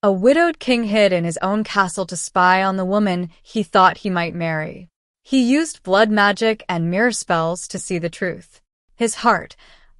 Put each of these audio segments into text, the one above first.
A widowed king hid in his own castle to spy on the woman he thought he might marry. He used blood magic and mirror spells to see the truth. His heart,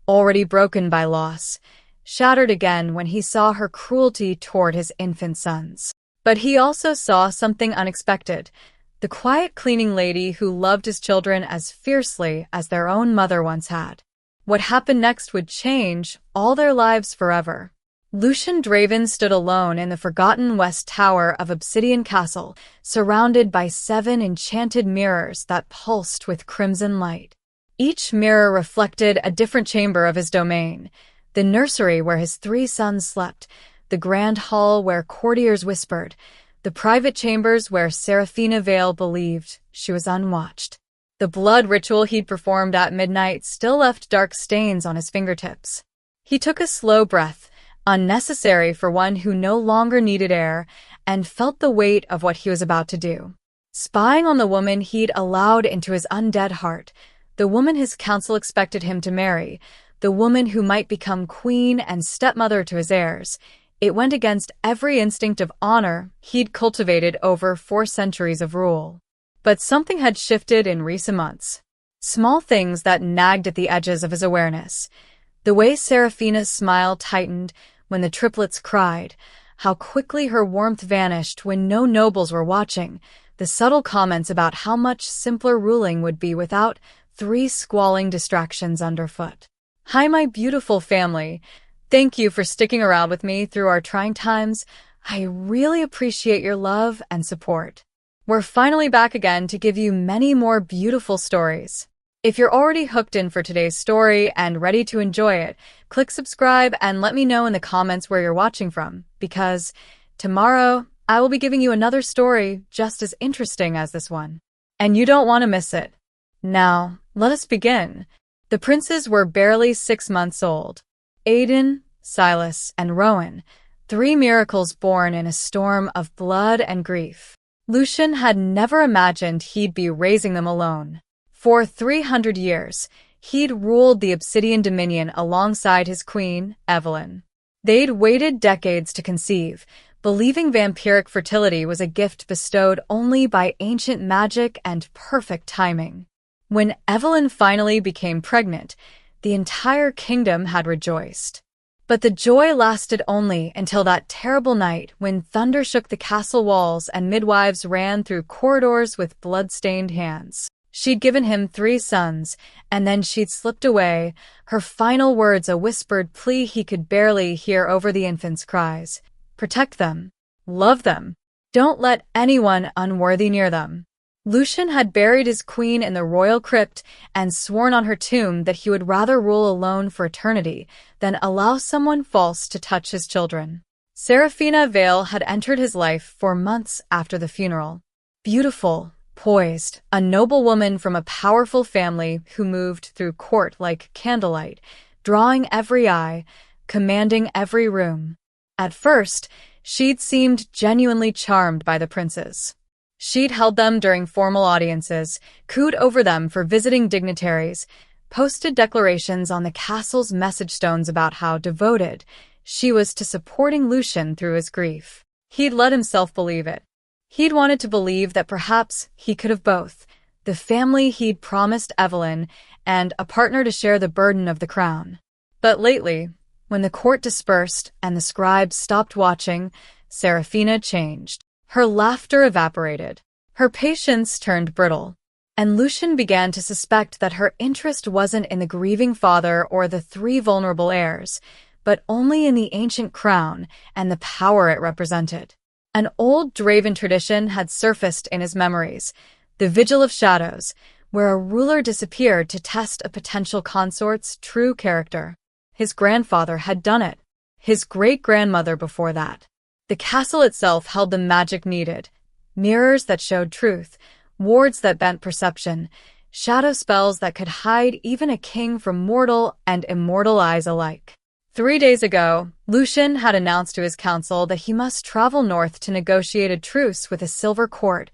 already broken by loss, shattered again when he saw her cruelty toward his infant sons. But he also saw something unexpected: the quiet cleaning lady who loved his children as fiercely as their own mother once had. What happened next would change all their lives forever. Lucian Draven stood alone in the forgotten west tower of Obsidian Castle, surrounded by 7 enchanted mirrors that pulsed with crimson light. Each mirror reflected a different chamber of his domain: the nursery where his 3 sons slept, the grand hall where courtiers whispered, the private chambers where Seraphina Vale believed she was unwatched. The blood ritual he'd performed at midnight still left dark stains on his fingertips. He took a slow breath, unnecessary for one who no longer needed air, and felt the weight of what he was about to do. Spying on the woman he'd allowed into his undead heart, the woman his council expected him to marry, the woman who might become queen and stepmother to his heirs, it went against every instinct of honor he'd cultivated over 4 centuries of rule. But something had shifted in recent months. Small things that nagged at the edges of his awareness. The way Seraphina's smile tightened when the triplets cried, how quickly her warmth vanished when no nobles were watching, the subtle comments about how much simpler ruling would be without 3 squalling distractions underfoot. Hi, my beautiful family. Thank you for sticking around with me through our trying times. I really appreciate your love and support. We're finally back again to give you many more beautiful stories. If you're already hooked in for today's story and ready to enjoy it, click subscribe and let me know in the comments where you're watching from, because tomorrow I will be giving you another story just as interesting as this one. And you don't want to miss it. Now, let us begin. The princes were barely 6 months old. Aiden, Silas, and Rowan, 3 miracles born in a storm of blood and grief. Lucian had never imagined he'd be raising them alone. For 300 years, he'd ruled the Obsidian Dominion alongside his queen, Evelyn. They'd waited decades to conceive, believing vampiric fertility was a gift bestowed only by ancient magic and perfect timing. When Evelyn finally became pregnant, the entire kingdom had rejoiced. But the joy lasted only until that terrible night when thunder shook the castle walls and midwives ran through corridors with blood-stained hands. She'd given him 3 sons, and then she'd slipped away, her final words a whispered plea he could barely hear over the infants' cries. Protect them. Love them. Don't let anyone unworthy near them. Lucian had buried his queen in the royal crypt and sworn on her tomb that he would rather rule alone for eternity than allow someone false to touch his children. Seraphina Vale had entered his life 4 months after the funeral. Beautiful, poised, a noble woman from a powerful family who moved through court like candlelight, drawing every eye, commanding every room. At first, she'd seemed genuinely charmed by the princes. She'd held them during formal audiences, cooed over them for visiting dignitaries, posted declarations on the castle's message stones about how devoted she was to supporting Lucian through his grief. He'd let himself believe it. He'd wanted to believe that perhaps he could have both: the family he'd promised Evelyn and a partner to share the burden of the crown. But lately, when the court dispersed and the scribes stopped watching, Seraphina changed. Her laughter evaporated. Her patience turned brittle. And Lucian began to suspect that her interest wasn't in the grieving father or the 3 vulnerable heirs, but only in the ancient crown and the power it represented. An old Draven tradition had surfaced in his memories: the Vigil of Shadows, where a ruler disappeared to test a potential consort's true character. His grandfather had done it. His great-grandmother before that. The castle itself held the magic needed: mirrors that showed truth, wards that bent perception, shadow spells that could hide even a king from mortal and immortal eyes alike. 3 days ago, Lucian had announced to his council that he must travel north to negotiate a truce with a Silver Court,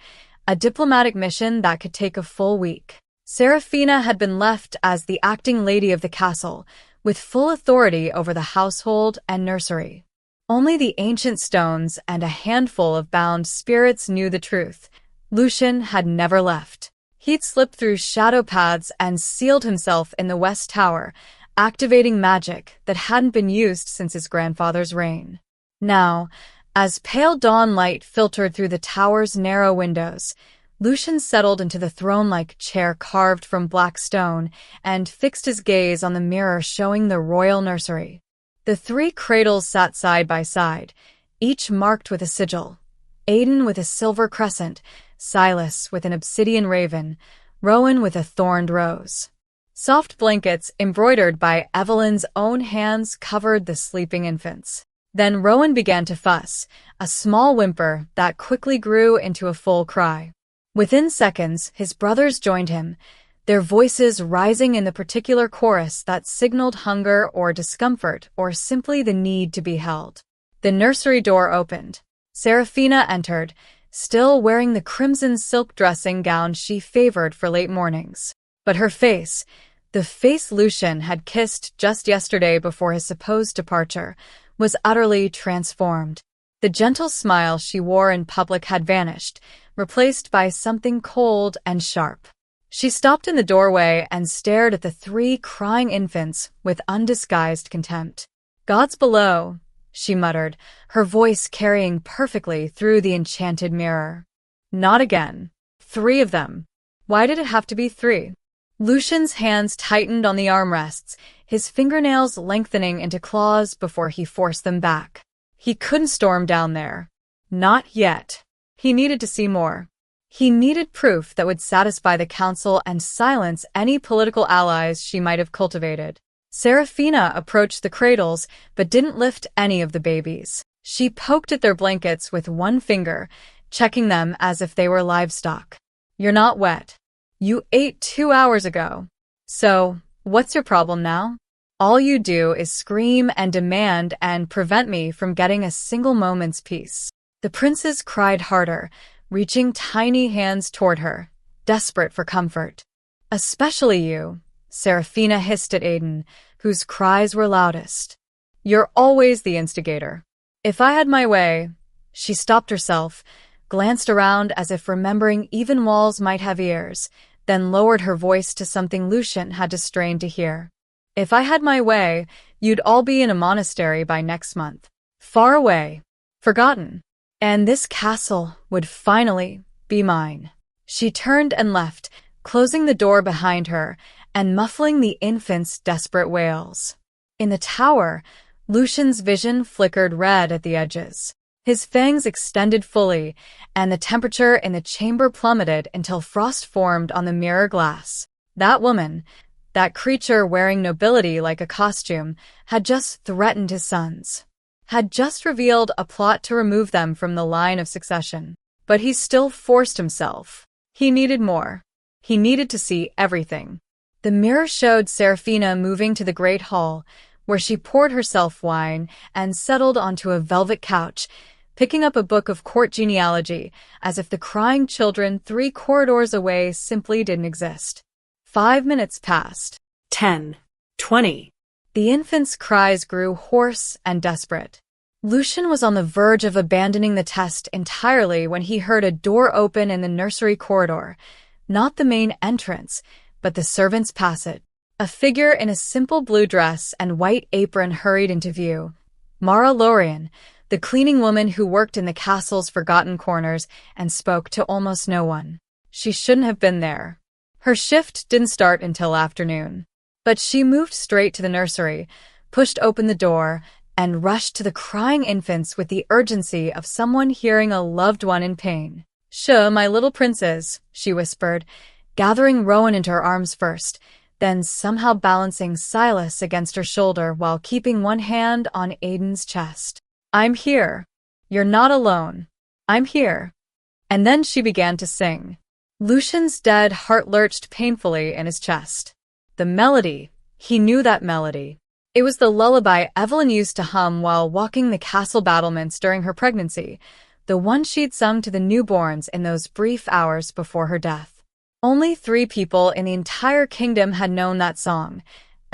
a diplomatic mission that could take a full week. Seraphina had been left as the acting lady of the castle, with full authority over the household and nursery. Only the ancient stones and a handful of bound spirits knew the truth. Lucian had never left. He'd slipped through shadow paths and sealed himself in the West Tower, activating magic that hadn't been used since his grandfather's reign. Now, as pale dawn light filtered through the tower's narrow windows, Lucian settled into the throne-like chair carved from black stone and fixed his gaze on the mirror showing the royal nursery. The three cradles sat side by side, each marked with a sigil. Aiden with a silver crescent, Silas with an obsidian raven, Rowan with a thorned rose. Soft blankets embroidered by Evelyn's own hands covered the sleeping infants. Then Rowan began to fuss, a small whimper that quickly grew into a full cry. Within seconds, his brothers joined him, their voices rising in the particular chorus that signaled hunger or discomfort or simply the need to be held. The nursery door opened. Seraphina entered, still wearing the crimson silk dressing gown she favored for late mornings. But her face, the face Lucian had kissed just yesterday before his supposed departure, was utterly transformed. The gentle smile she wore in public had vanished, replaced by something cold and sharp. She stopped in the doorway and stared at the three crying infants with undisguised contempt. "Gods below," she muttered, her voice carrying perfectly through the enchanted mirror. "Not again. 3 of them. Why did it have to be 3? Lucian's hands tightened on the armrests, his fingernails lengthening into claws before he forced them back. He couldn't storm down there. Not yet. He needed to see more. He needed proof that would satisfy the council and silence any political allies she might have cultivated. Seraphina approached the cradles, but didn't lift any of the babies. She poked at their blankets with one finger, checking them as if they were livestock. "You're not wet. You ate 2 hours ago. So, what's your problem now? All you do is scream and demand and prevent me from getting a single moment's peace." The princes cried harder, reaching tiny hands toward her, desperate for comfort. "Especially you," Seraphina hissed at Aiden, whose cries were loudest. "You're always the instigator. If I had my way—" She stopped herself, glanced around as if remembering even walls might have ears, then lowered her voice to something Lucian had to strain to hear. "If I had my way, you'd all be in a monastery by next month. Far away. Forgotten. And this castle would finally be mine." She turned and left, closing the door behind her and muffling the infants' desperate wails. In the tower, Lucian's vision flickered red at the edges. His fangs extended fully, and the temperature in the chamber plummeted until frost formed on the mirror glass. That woman, that creature wearing nobility like a costume, had just threatened his sons. Had just revealed a plot to remove them from the line of succession. But he still forced himself. He needed more. He needed to see everything. The mirror showed Seraphina moving to the great hall, where she poured herself wine and settled onto a velvet couch, picking up a book of court genealogy, as if the crying children 3 corridors away simply didn't exist. 5 minutes passed. 10. 20. The infants' cries grew hoarse and desperate. Lucian was on the verge of abandoning the test entirely when he heard a door open in the nursery corridor, not the main entrance, but the servants' passage. A figure in a simple blue dress and white apron hurried into view. Mara Lorien, the cleaning woman who worked in the castle's forgotten corners and spoke to almost no one. She shouldn't have been there. Her shift didn't start until afternoon. But she moved straight to the nursery, pushed open the door, and rushed to the crying infants with the urgency of someone hearing a loved one in pain. "Sure, my little princes," she whispered, gathering Rowan into her arms first, then somehow balancing Silas against her shoulder while keeping one hand on Aiden's chest. "I'm here. You're not alone. I'm here." And then she began to sing. Lucian's dead heart lurched painfully in his chest. The melody. He knew that melody. It was the lullaby Evelyn used to hum while walking the castle battlements during her pregnancy, the one she'd sung to the newborns in those brief hours before her death. Only 3 people in the entire kingdom had known that song: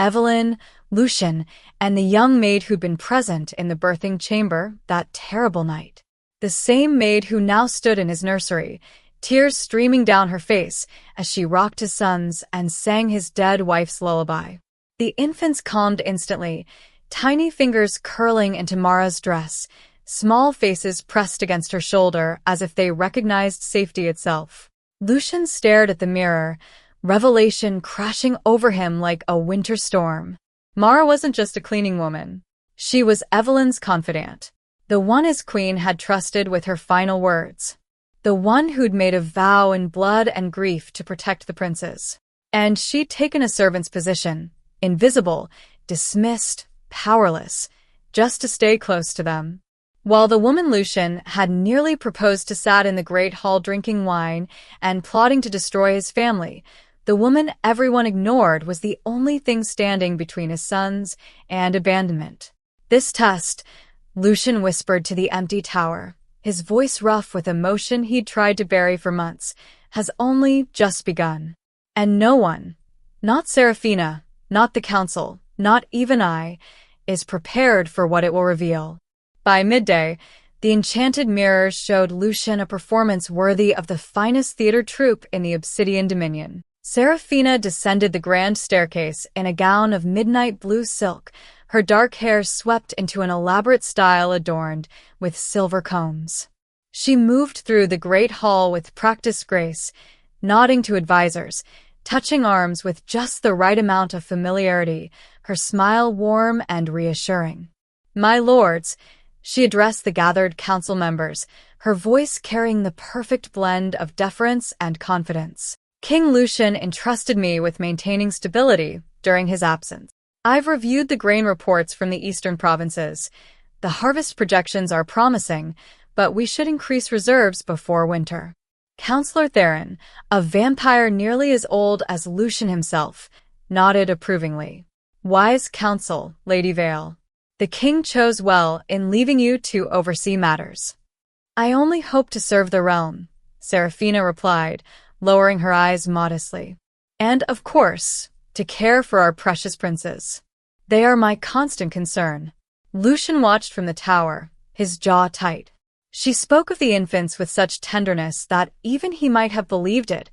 Evelyn, Lucian, and the young maid who'd been present in the birthing chamber that terrible night. The same maid who now stood in his nursery, tears streaming down her face as she rocked his sons and sang his dead wife's lullaby. The infants calmed instantly, tiny fingers curling into Mara's dress, small faces pressed against her shoulder as if they recognized safety itself. Lucian stared at the mirror, revelation crashing over him like a winter storm. Mara wasn't just a cleaning woman. She was Evelyn's confidant, the one his queen had trusted with her final words, the one who'd made a vow in blood and grief to protect the princes. And she'd taken a servant's position, invisible, dismissed, powerless, just to stay close to them. While the woman Lucian had nearly proposed to sat in the great hall drinking wine and plotting to destroy his family, the woman everyone ignored was the only thing standing between his sons and abandonment. This test, Lucian whispered to the empty tower, his voice rough with emotion he'd tried to bury for months, has only just begun. And no one, not Seraphina, not the council, not even I, is prepared for what it will reveal. By midday, the enchanted mirrors showed Lucian a performance worthy of the finest theater troupe in the Obsidian Dominion. Seraphina descended the grand staircase in a gown of midnight blue silk, her dark hair swept into an elaborate style adorned with silver combs. She moved through the great hall with practiced grace, nodding to advisors, touching arms with just the right amount of familiarity, her smile warm and reassuring. "My lords," she addressed the gathered council members, her voice carrying the perfect blend of deference and confidence. "King Lucian entrusted me with maintaining stability during his absence. I've reviewed the grain reports from the eastern provinces. The harvest projections are promising, but we should increase reserves before winter." Councillor Theron, a vampire nearly as old as Lucian himself, nodded approvingly. "Wise counsel, Lady Vale. The king chose well in leaving you to oversee matters." "I only hope to serve the realm," Seraphina replied, lowering her eyes modestly. "And, of course, to care for our precious princes. They are my constant concern." Lucian watched from the tower, his jaw tight. She spoke of the infants with such tenderness that even he might have believed it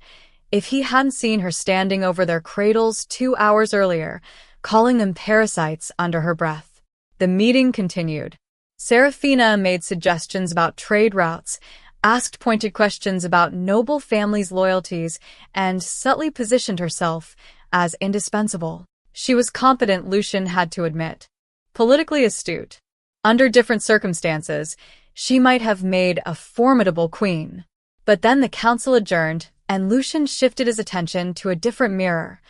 if he hadn't seen her standing over their cradles 2 hours earlier, calling them parasites under her breath. The meeting continued. Seraphina made suggestions about trade routes, asked pointed questions about noble families' loyalties, and subtly positioned herself as indispensable. She was competent, Lucian had to admit. Politically astute. Under different circumstances, she might have made a formidable queen. But then the council adjourned, and Lucian shifted his attention to a different mirror,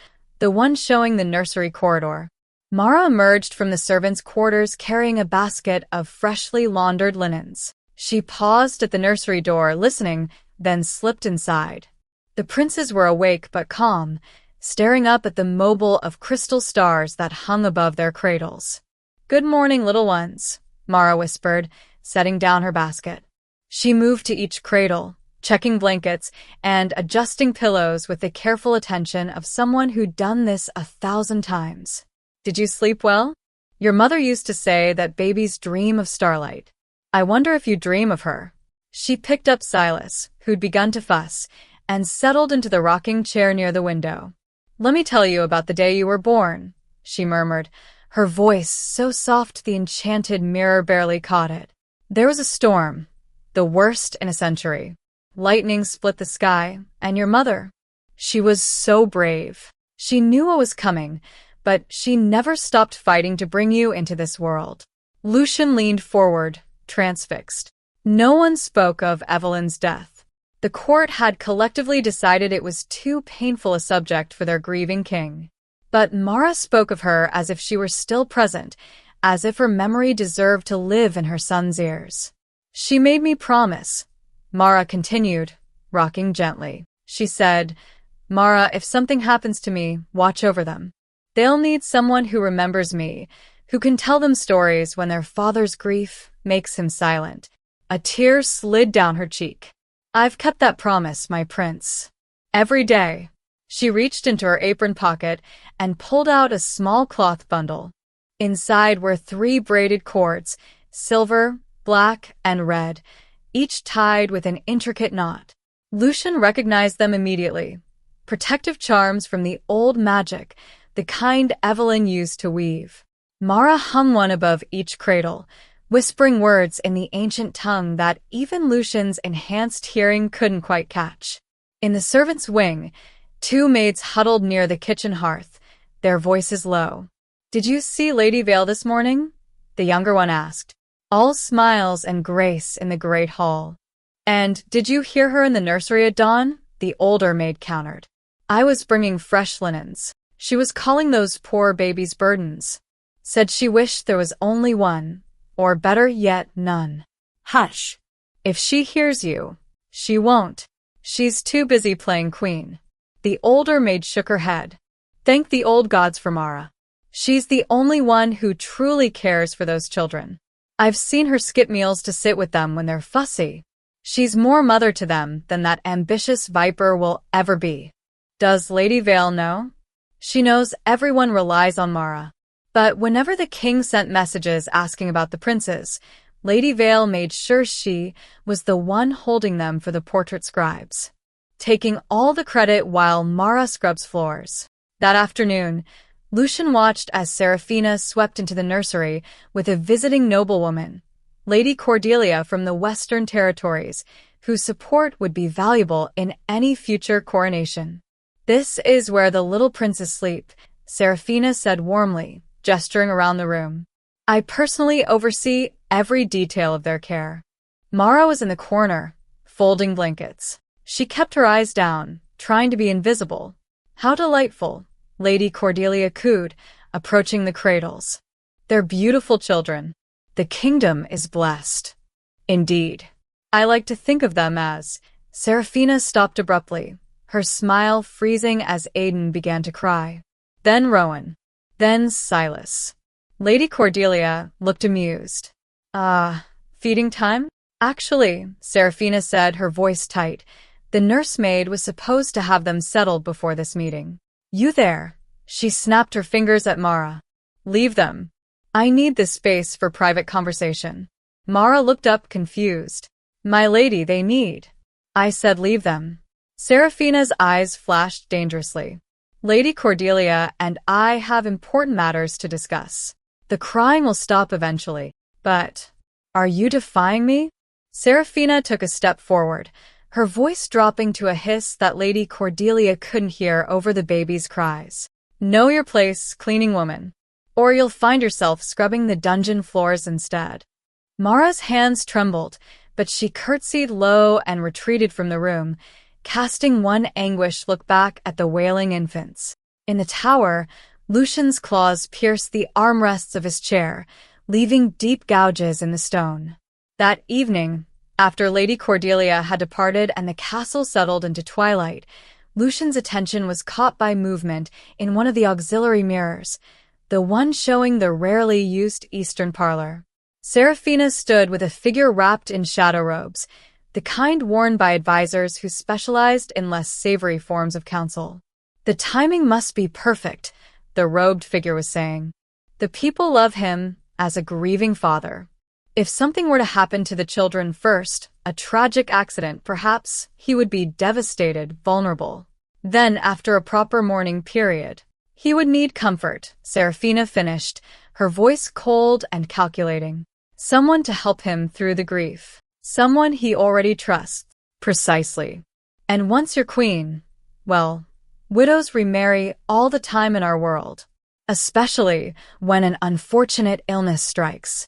the one showing the nursery corridor. Mara emerged from the servants' quarters carrying a basket of freshly laundered linens. She paused at the nursery door, listening, then slipped inside. The princes were awake but calm, staring up at the mobile of crystal stars that hung above their cradles. "Good morning, little ones," Mara whispered, setting down her basket. She moved to each cradle, checking blankets and adjusting pillows with the careful attention of someone who'd done this 1,000 times. "Did you sleep well? Your mother used to say that babies dream of starlight. I wonder if you dream of her." She picked up Silas, who'd begun to fuss, and settled into the rocking chair near the window. "Let me tell you about the day you were born," she murmured, her voice so soft the enchanted mirror barely caught it. "There was a storm, the worst in a century. Lightning split the sky, and your mother. She was so brave. She knew what was coming, but she never stopped fighting to bring you into this world." Lucian leaned forward, transfixed. No one spoke of Evelyn's death. The court had collectively decided it was too painful a subject for their grieving king. But Mara spoke of her as if she were still present, as if her memory deserved to live in her son's ears. "She made me promise," Mara continued, rocking gently. She said, "Mara, if something happens to me, watch over them. They'll need someone who remembers me, who can tell them stories when their father's grief makes him silent." A tear slid down her cheek. "I've kept that promise, my prince. Every day." She reached into her apron pocket and pulled out a small cloth bundle. Inside were 3 braided cords, silver, black, and red, each tied with an intricate knot. Lucian recognized them immediately. Protective charms from the old magic, the kind Evelyn used to weave. Mara hung one above each cradle, whispering words in the ancient tongue that even Lucian's enhanced hearing couldn't quite catch. In the servants' wing, 2 maids huddled near the kitchen hearth, their voices low. "Did you see Lady Vale this morning?" the younger one asked. All smiles and grace in the great hall. "And did you hear her in the nursery at dawn?" the older maid countered. "I was bringing fresh linens. She was calling those poor babies burdens. Said she wished there was only one, or better yet, none." "Hush." "If she hears you, she won't. She's too busy playing queen." The older maid shook her head. "Thank the old gods for Mara. She's the only one who truly cares for those children. I've seen her skip meals to sit with them when they're fussy. She's more mother to them than that ambitious viper will ever be." "Does Lady Vale know?" "She knows everyone relies on Mara. But whenever the king sent messages asking about the princes, Lady Vale made sure she was the one holding them for the portrait scribes, taking all the credit while Mara scrubs floors." That afternoon, Lucian watched as Seraphina swept into the nursery with a visiting noblewoman, Lady Cordelia from the Western Territories, whose support would be valuable in any future coronation. "This is where the little princes sleep," Seraphina said warmly, gesturing around the room. "I personally oversee every detail of their care." Mara was in the corner, folding blankets. She kept her eyes down, trying to be invisible. "How delightful," Lady Cordelia cooed, approaching the cradles. "They're beautiful children. The kingdom is blessed." "Indeed. I like to think of them as—" Seraphina stopped abruptly, her smile freezing as Aiden began to cry. "Then Rowan. Then Silas." Lady Cordelia looked amused. Feeding time?" "Actually," Seraphina said, her voice tight, "the nursemaid was supposed to have them settled before this meeting." "You there?" She snapped her fingers at Mara. "Leave them. I need this space for private conversation." Mara looked up confused. "My lady, they need." "I said leave them." Seraphina's eyes flashed dangerously. "Lady Cordelia and I have important matters to discuss. The crying will stop eventually, but are you defying me?" Seraphina took a step forward, her voice dropping to a hiss that Lady Cordelia couldn't hear over the baby's cries. "Know your place, cleaning woman, or you'll find yourself scrubbing the dungeon floors instead." Mara's hands trembled, but she curtsied low and retreated from the room, casting one anguished look back at the wailing infants. In the tower, Lucian's claws pierced the armrests of his chair, leaving deep gouges in the stone. That evening, after Lady Cordelia had departed and the castle settled into twilight, Lucian's attention was caught by movement in one of the auxiliary mirrors, the one showing the rarely used eastern parlor. Seraphina stood with a figure wrapped in shadow robes, the kind worn by advisors who specialized in less savory forms of counsel. "The timing must be perfect," the robed figure was saying. "The people love him as a grieving father. If something were to happen to the children first, a tragic accident perhaps, he would be devastated, vulnerable. Then, after a proper mourning period, he would need comfort," Seraphina finished, her voice cold and calculating. "Someone to help him through the grief. Someone he already trusts." "Precisely. And once you're queen, well, widows remarry all the time in our world, especially when an unfortunate illness strikes.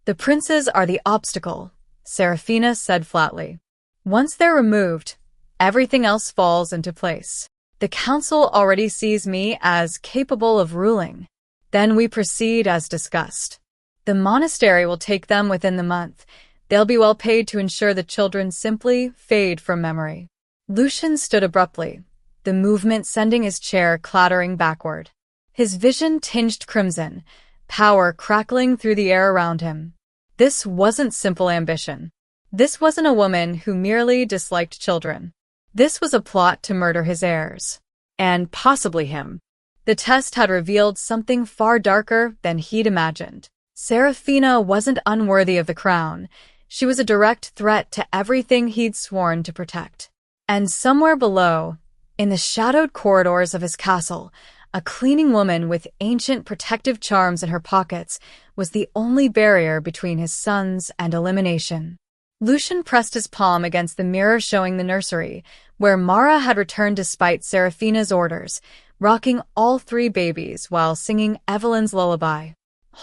The princes are the obstacle," Seraphina said flatly. "Once they're removed, everything else falls into place. The council already sees me as capable of ruling. Then we proceed as discussed. The monastery will take them within the month. They'll be well paid to ensure the children simply fade from memory." Lucian stood abruptly, the movement sending his chair clattering backward. His vision tinged crimson, power crackling through the air around him. This wasn't simple ambition. This wasn't a woman who merely disliked children. This was a plot to murder his heirs. and possibly him. The test had revealed something far darker than he'd imagined. Serafina wasn't unworthy of the crown. She was a direct threat to everything he'd sworn to protect. And somewhere below, in the shadowed corridors of his castle, a cleaning woman with ancient protective charms in her pockets was the only barrier between his sons and elimination. Lucian pressed his palm against the mirror showing the nursery, where Mara had returned despite Serafina's orders, rocking all 3 babies while singing Evelyn's lullaby.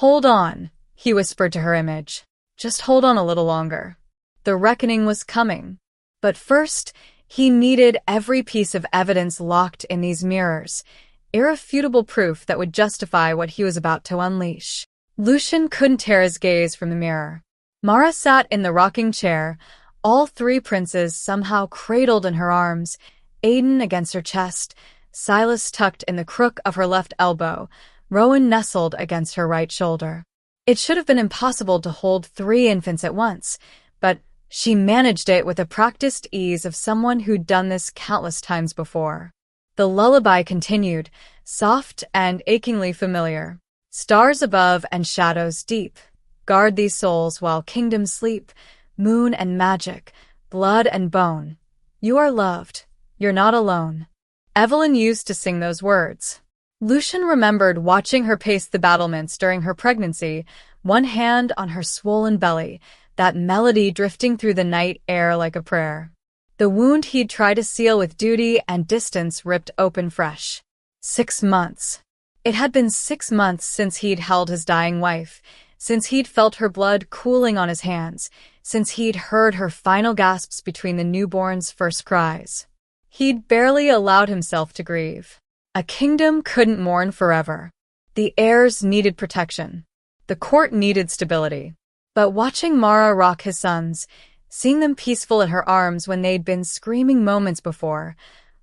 "Hold on," he whispered to her image. "Just hold on a little longer." The reckoning was coming. But first, he needed every piece of evidence locked in these mirrors, irrefutable proof that would justify what he was about to unleash. Lucian couldn't tear his gaze from the mirror. Mara sat in the rocking chair, all 3 princes somehow cradled in her arms, Aiden against her chest, Silas tucked in the crook of her left elbow, Rowan nestled against her right shoulder. It should have been impossible to hold 3 infants at once, but she managed it with the practiced ease of someone who'd done this countless times before. The lullaby continued, soft and achingly familiar. Stars above and shadows deep. Guard these souls while kingdoms sleep. Moon and magic. Blood and bone. You are loved. You're not alone. Evelyn used to sing those words. Lucian remembered watching her pace the battlements during her pregnancy, one hand on her swollen belly, that melody drifting through the night air like a prayer. The wound he'd tried to seal with duty and distance ripped open fresh. 6 months. It had been 6 months since he'd held his dying wife, since he'd felt her blood cooling on his hands, since he'd heard her final gasps between the newborn's first cries. He'd barely allowed himself to grieve. A kingdom couldn't mourn forever. The heirs needed protection. The court needed stability. But watching Mara rock his sons, seeing them peaceful in her arms when they'd been screaming moments before,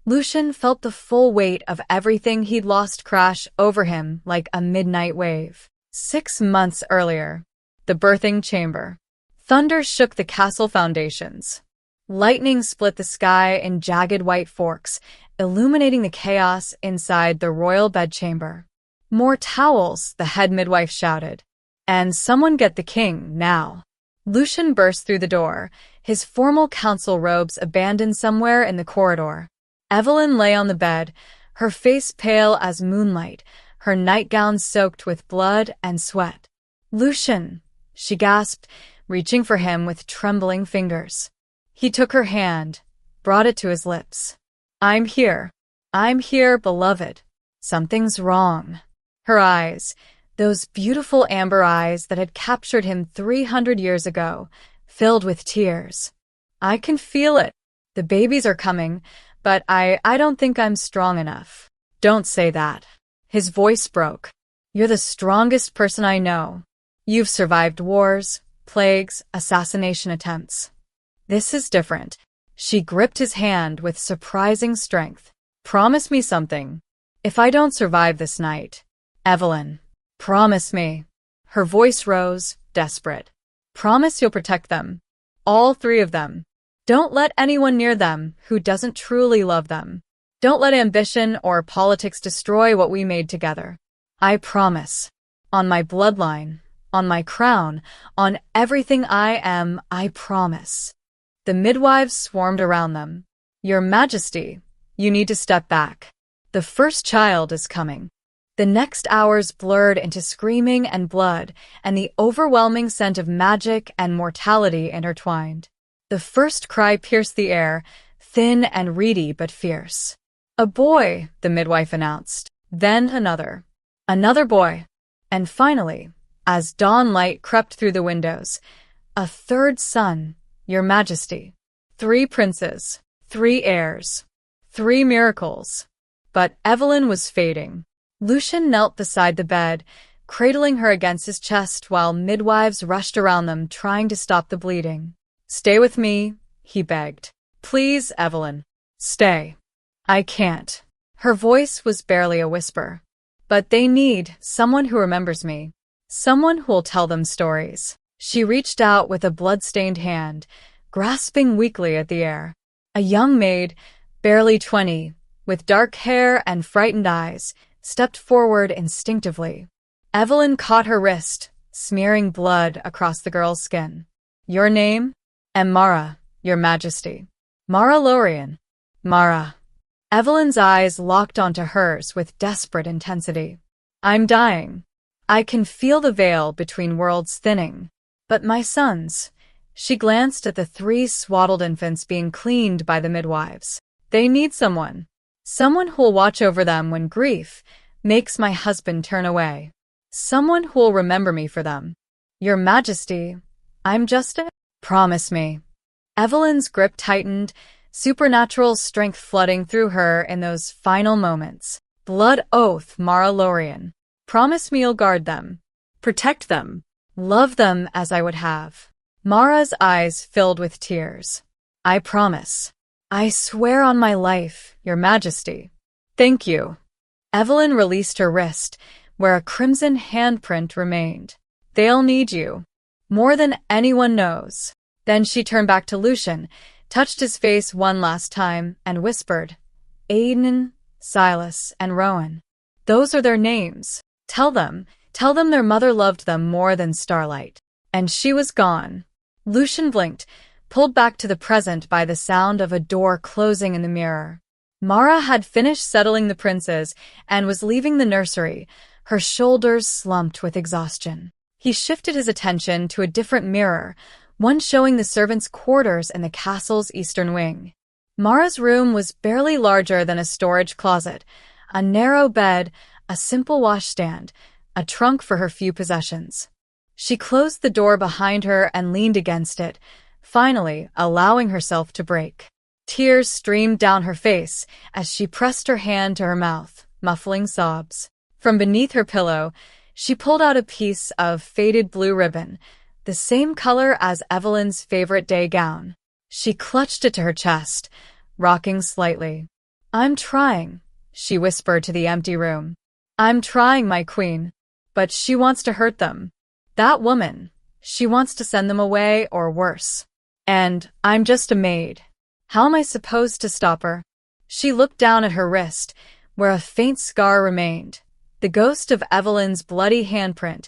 Lucian felt the full weight of everything he'd lost crash over him like a midnight wave. 6 months earlier, the birthing chamber. Thunder shook the castle foundations. Lightning split the sky in jagged white forks, illuminating the chaos inside the royal bedchamber. "More towels," the head midwife shouted. "And someone get the king, now." Lucian burst through the door, his formal council robes abandoned somewhere in the corridor. Evelyn lay on the bed, her face pale as moonlight, her nightgown soaked with blood and sweat. "Lucian," she gasped, reaching for him with trembling fingers. He took her hand, brought it to his lips. I'm here, beloved. Something's wrong." Her eyes, those beautiful amber eyes that had captured him 300 years ago, filled with tears. "I can feel it. The babies are coming, but I don't think I'm strong enough." "Don't say that." His voice broke. "You're the strongest person I know. You've survived wars, plagues, assassination attempts. This is different." She gripped his hand with surprising strength. "Promise me something. If I don't survive this night, Evelyn, promise me." Her voice rose, desperate. "Promise you'll protect them. All 3 of them. Don't let anyone near them who doesn't truly love them. Don't let ambition or politics destroy what we made together. I promise. On my bloodline, on my crown, on everything I am, I promise." The midwives swarmed around them. "Your Majesty, you need to step back. The first child is coming." The next hours blurred into screaming and blood, and the overwhelming scent of magic and mortality intertwined. The first cry pierced the air, thin and reedy but fierce. "A boy," the midwife announced. Then another. Another boy. And finally, as dawn light crept through the windows, a 3rd son, Your Majesty. 3 princes, 3 heirs, 3 miracles. But Evelyn was fading. Lucian knelt beside the bed, cradling her against his chest while midwives rushed around them trying to stop the bleeding. "Stay with me," he begged. "Please, Evelyn. Stay." "I can't." Her voice was barely a whisper. "But they need someone who remembers me. Someone who'll tell them stories." She reached out with a blood-stained hand, grasping weakly at the air. A young maid, barely 20, with dark hair and frightened eyes, stepped forward instinctively. Evelyn caught her wrist, smearing blood across the girl's skin. "Your name?" "Mara, Your Majesty." "Mara Lorien." "Mara." Evelyn's eyes locked onto hers with desperate intensity. "I'm dying. I can feel the veil between worlds thinning. But my sons..." She glanced at the 3 swaddled infants being cleaned by the midwives. "They need someone. Someone who'll watch over them when grief makes my husband turn away. Someone who'll remember me for them." "Your Majesty, I'm just a..." "Promise me." Evelyn's grip tightened, supernatural strength flooding through her in those final moments. "Blood oath, Mara Lorien. Promise me you'll guard them, protect them, love them as I would have." Mara's eyes filled with tears. "I promise. I swear on my life, Your Majesty." "Thank you." Evelyn released her wrist, where a crimson handprint remained. "They'll need you, more than anyone knows." Then she turned back to Lucian, touched his face one last time, and whispered, "Aiden, Silas, and Rowan. Those are their names. Tell them their mother loved them more than starlight." And she was gone. Lucian blinked, pulled back to the present by the sound of a door closing in the mirror. Mara had finished settling the princes and was leaving the nursery, her shoulders slumped with exhaustion. He shifted his attention to a different mirror, one showing the servants' quarters in the castle's eastern wing. Mara's room was barely larger than a storage closet, a narrow bed, a simple washstand, a trunk for her few possessions. She closed the door behind her and leaned against it, finally allowing herself to break. Tears streamed down her face as she pressed her hand to her mouth, muffling sobs. From beneath her pillow, she pulled out a piece of faded blue ribbon, the same color as Evelyn's favorite day gown. She clutched it to her chest, rocking slightly. "I'm trying," she whispered to the empty room. "I'm trying, my queen. But she wants to hurt them. That woman, she wants to send them away or worse. And I'm just a maid. How am I supposed to stop her?" She looked down at her wrist, where a faint scar remained, the ghost of Evelyn's bloody handprint,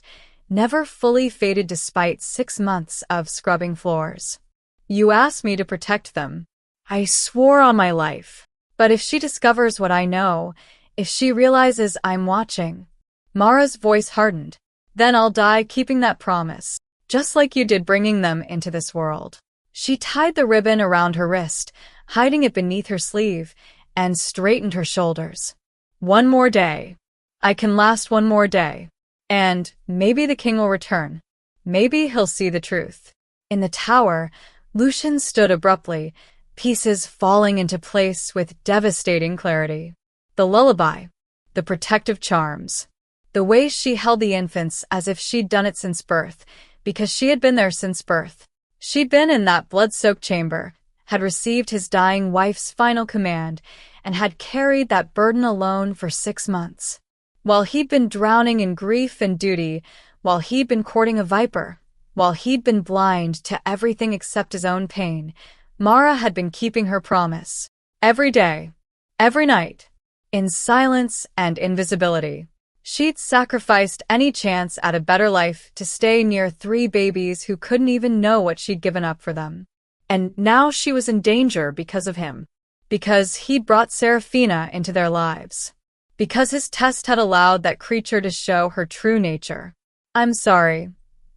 never fully faded despite 6 months of scrubbing floors. "You asked me to protect them. I swore on my life. But if she discovers what I know, if she realizes I'm watching..." Mara's voice hardened. "Then I'll die keeping that promise, just like you did bringing them into this world." She tied the ribbon around her wrist, hiding it beneath her sleeve, and straightened her shoulders. "One more day. I can last one more day. And maybe the king will return. Maybe he'll see the truth." In the tower, Lucian stood abruptly, pieces falling into place with devastating clarity. The lullaby, the protective charms, the way she held the infants as if she'd done it since birth, because she had been there since birth. She'd been in that blood-soaked chamber, had received his dying wife's final command, and had carried that burden alone for 6 months. While he'd been drowning in grief and duty, while he'd been courting a viper, while he'd been blind to everything except his own pain, Mara had been keeping her promise. Every day, every night, in silence and invisibility. She'd sacrificed any chance at a better life to stay near 3 babies who couldn't even know what she'd given up for them. And now she was in danger because of him. Because he'd brought Serafina into their lives. Because his test had allowed that creature to show her true nature. "I'm sorry,"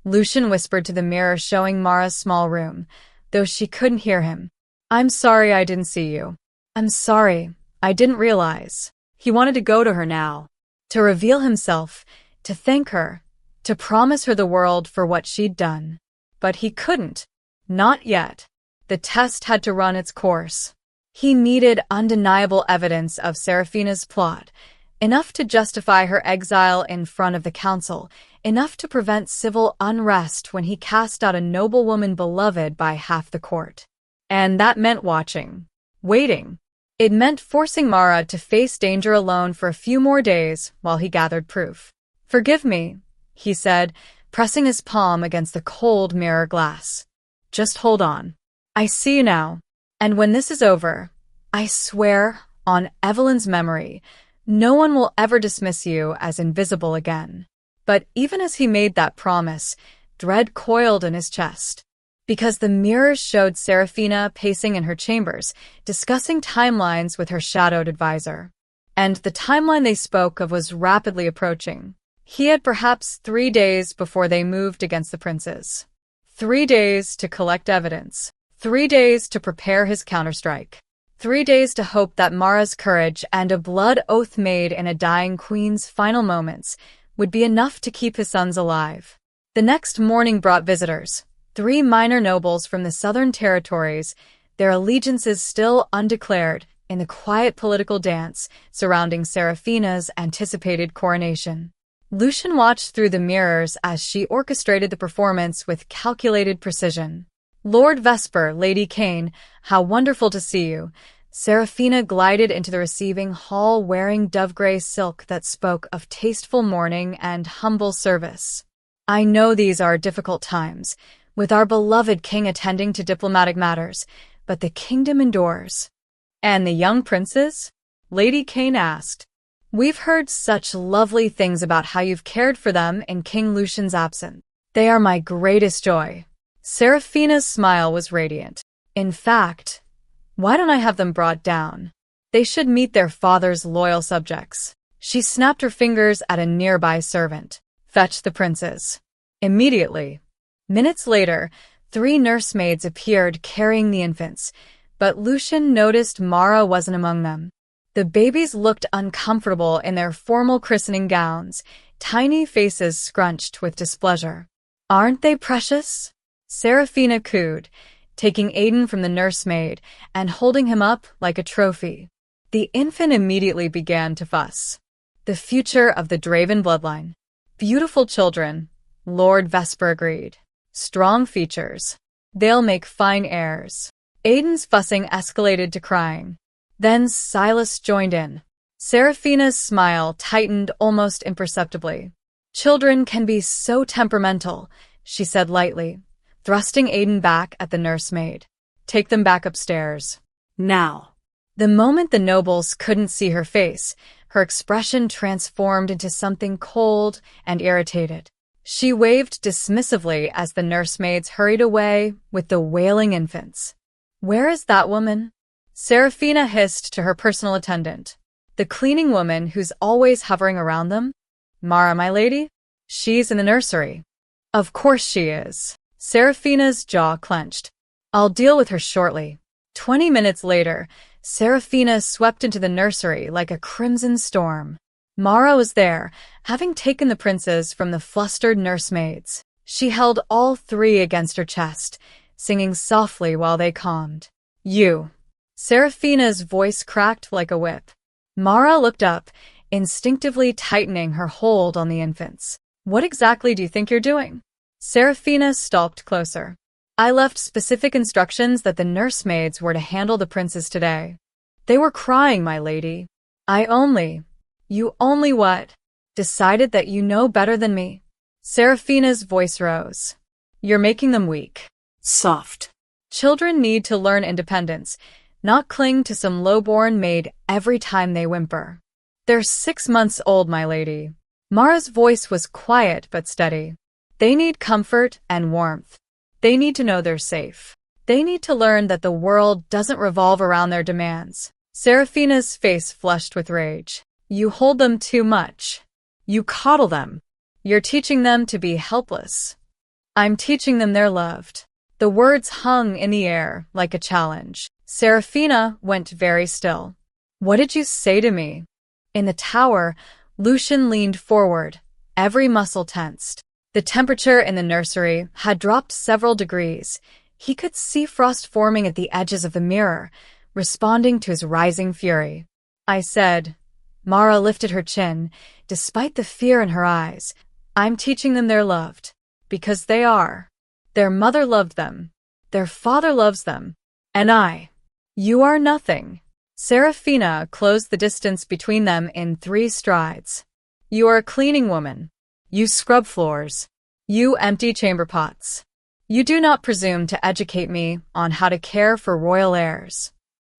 Lucian whispered to the mirror showing Mara's small room, though she couldn't hear him. "I'm sorry I didn't see you. I'm sorry, I didn't realize." He wanted to go to her now. To reveal himself, to thank her, to promise her the world for what she'd done. But he couldn't. Not yet. The test had to run its course. He needed undeniable evidence of Serafina's plot, enough to justify her exile in front of the council, enough to prevent civil unrest when he cast out a noble woman beloved by half the court. And that meant watching. Waiting. It meant forcing Mara to face danger alone for a few more days while he gathered proof. "Forgive me," he said, pressing his palm against the cold mirror glass. "Just hold on. I see you now. And when this is over, I swear on Evelyn's memory, no one will ever dismiss you as invisible again. But even as he made that promise, dread coiled in his chest. Because the mirrors showed Serafina pacing in her chambers, discussing timelines with her shadowed advisor. And the timeline they spoke of was rapidly approaching. He had perhaps 3 days before they moved against the princes. 3 days to collect evidence. 3 days to prepare his counterstrike. 3 days to hope that Mara's courage and a blood oath made in a dying queen's final moments would be enough to keep his sons alive. The next morning brought visitors, 3 minor nobles from the southern territories, their allegiances still undeclared in the quiet political dance surrounding Serafina's anticipated coronation. Lucian watched through the mirrors as she orchestrated the performance with calculated precision. Lord Vesper, Lady Kane, how wonderful to see you. Serafina glided into the receiving hall wearing dove-gray silk that spoke of tasteful mourning and humble service. I know these are difficult times, with our beloved king attending to diplomatic matters, but the kingdom endures. And the young princes? Lady Kane asked. We've heard such lovely things about how you've cared for them in King Lucian's absence. They are my greatest joy. Serafina's smile was radiant. In fact, why don't I have them brought down? They should meet their father's loyal subjects. She snapped her fingers at a nearby servant. Fetch the princes. Immediately. Minutes later, 3 nursemaids appeared carrying the infants, but Lucian noticed Mara wasn't among them. The babies looked uncomfortable in their formal christening gowns, tiny faces scrunched with displeasure. Aren't they precious? Serafina cooed, taking Aiden from the nursemaid and holding him up like a trophy. The infant immediately began to fuss. The future of the Draven bloodline. Beautiful children, Lord Vesper agreed. Strong features. They'll make fine heirs. Aiden's fussing escalated to crying. Then Silas joined in. Serafina's smile tightened almost imperceptibly. Children can be so temperamental, she said lightly, thrusting Aiden back at the nursemaid. Take them back upstairs. Now. The moment the nobles couldn't see her face, her expression transformed into something cold and irritated. She waved dismissively as the nursemaids hurried away with the wailing infants. Where is that woman? Serafina hissed to her personal attendant. The cleaning woman who's always hovering around them? Mara, my lady? She's in the nursery. Of course she is. Serafina's jaw clenched. I'll deal with her shortly. 20 minutes later, Serafina swept into the nursery like a crimson storm. Mara was there, having taken the princes from the flustered nursemaids. She held all 3 against her chest, singing softly while they calmed. You. Serafina's voice cracked like a whip. Mara looked up, instinctively tightening her hold on the infants. What exactly do you think you're doing? Serafina stalked closer. I left specific instructions that the nursemaids were to handle the princes today. They were crying, my lady. You only what? Decided that you know better than me. Serafina's voice rose. You're making them weak. Soft. Children need to learn independence, not cling to some lowborn maid every time they whimper. They're 6 months old, my lady. Mara's voice was quiet but steady. They need comfort and warmth. They need to know they're safe. They need to learn that the world doesn't revolve around their demands. Serafina's face flushed with rage. You hold them too much. You coddle them. You're teaching them to be helpless. I'm teaching them they're loved. The words hung in the air like a challenge. Serafina went very still. What did you say to me? In the tower, Lucian leaned forward, every muscle tensed. The temperature in the nursery had dropped several degrees. He could see frost forming at the edges of the mirror, responding to his rising fury. I said. Mara lifted her chin, despite the fear in her eyes. I'm teaching them they're loved. Because they are. Their mother loved them. Their father loves them. And I. You are nothing. Serafina closed the distance between them in 3 strides. You are a cleaning woman. You scrub floors. You empty chamber pots. You do not presume to educate me on how to care for royal heirs.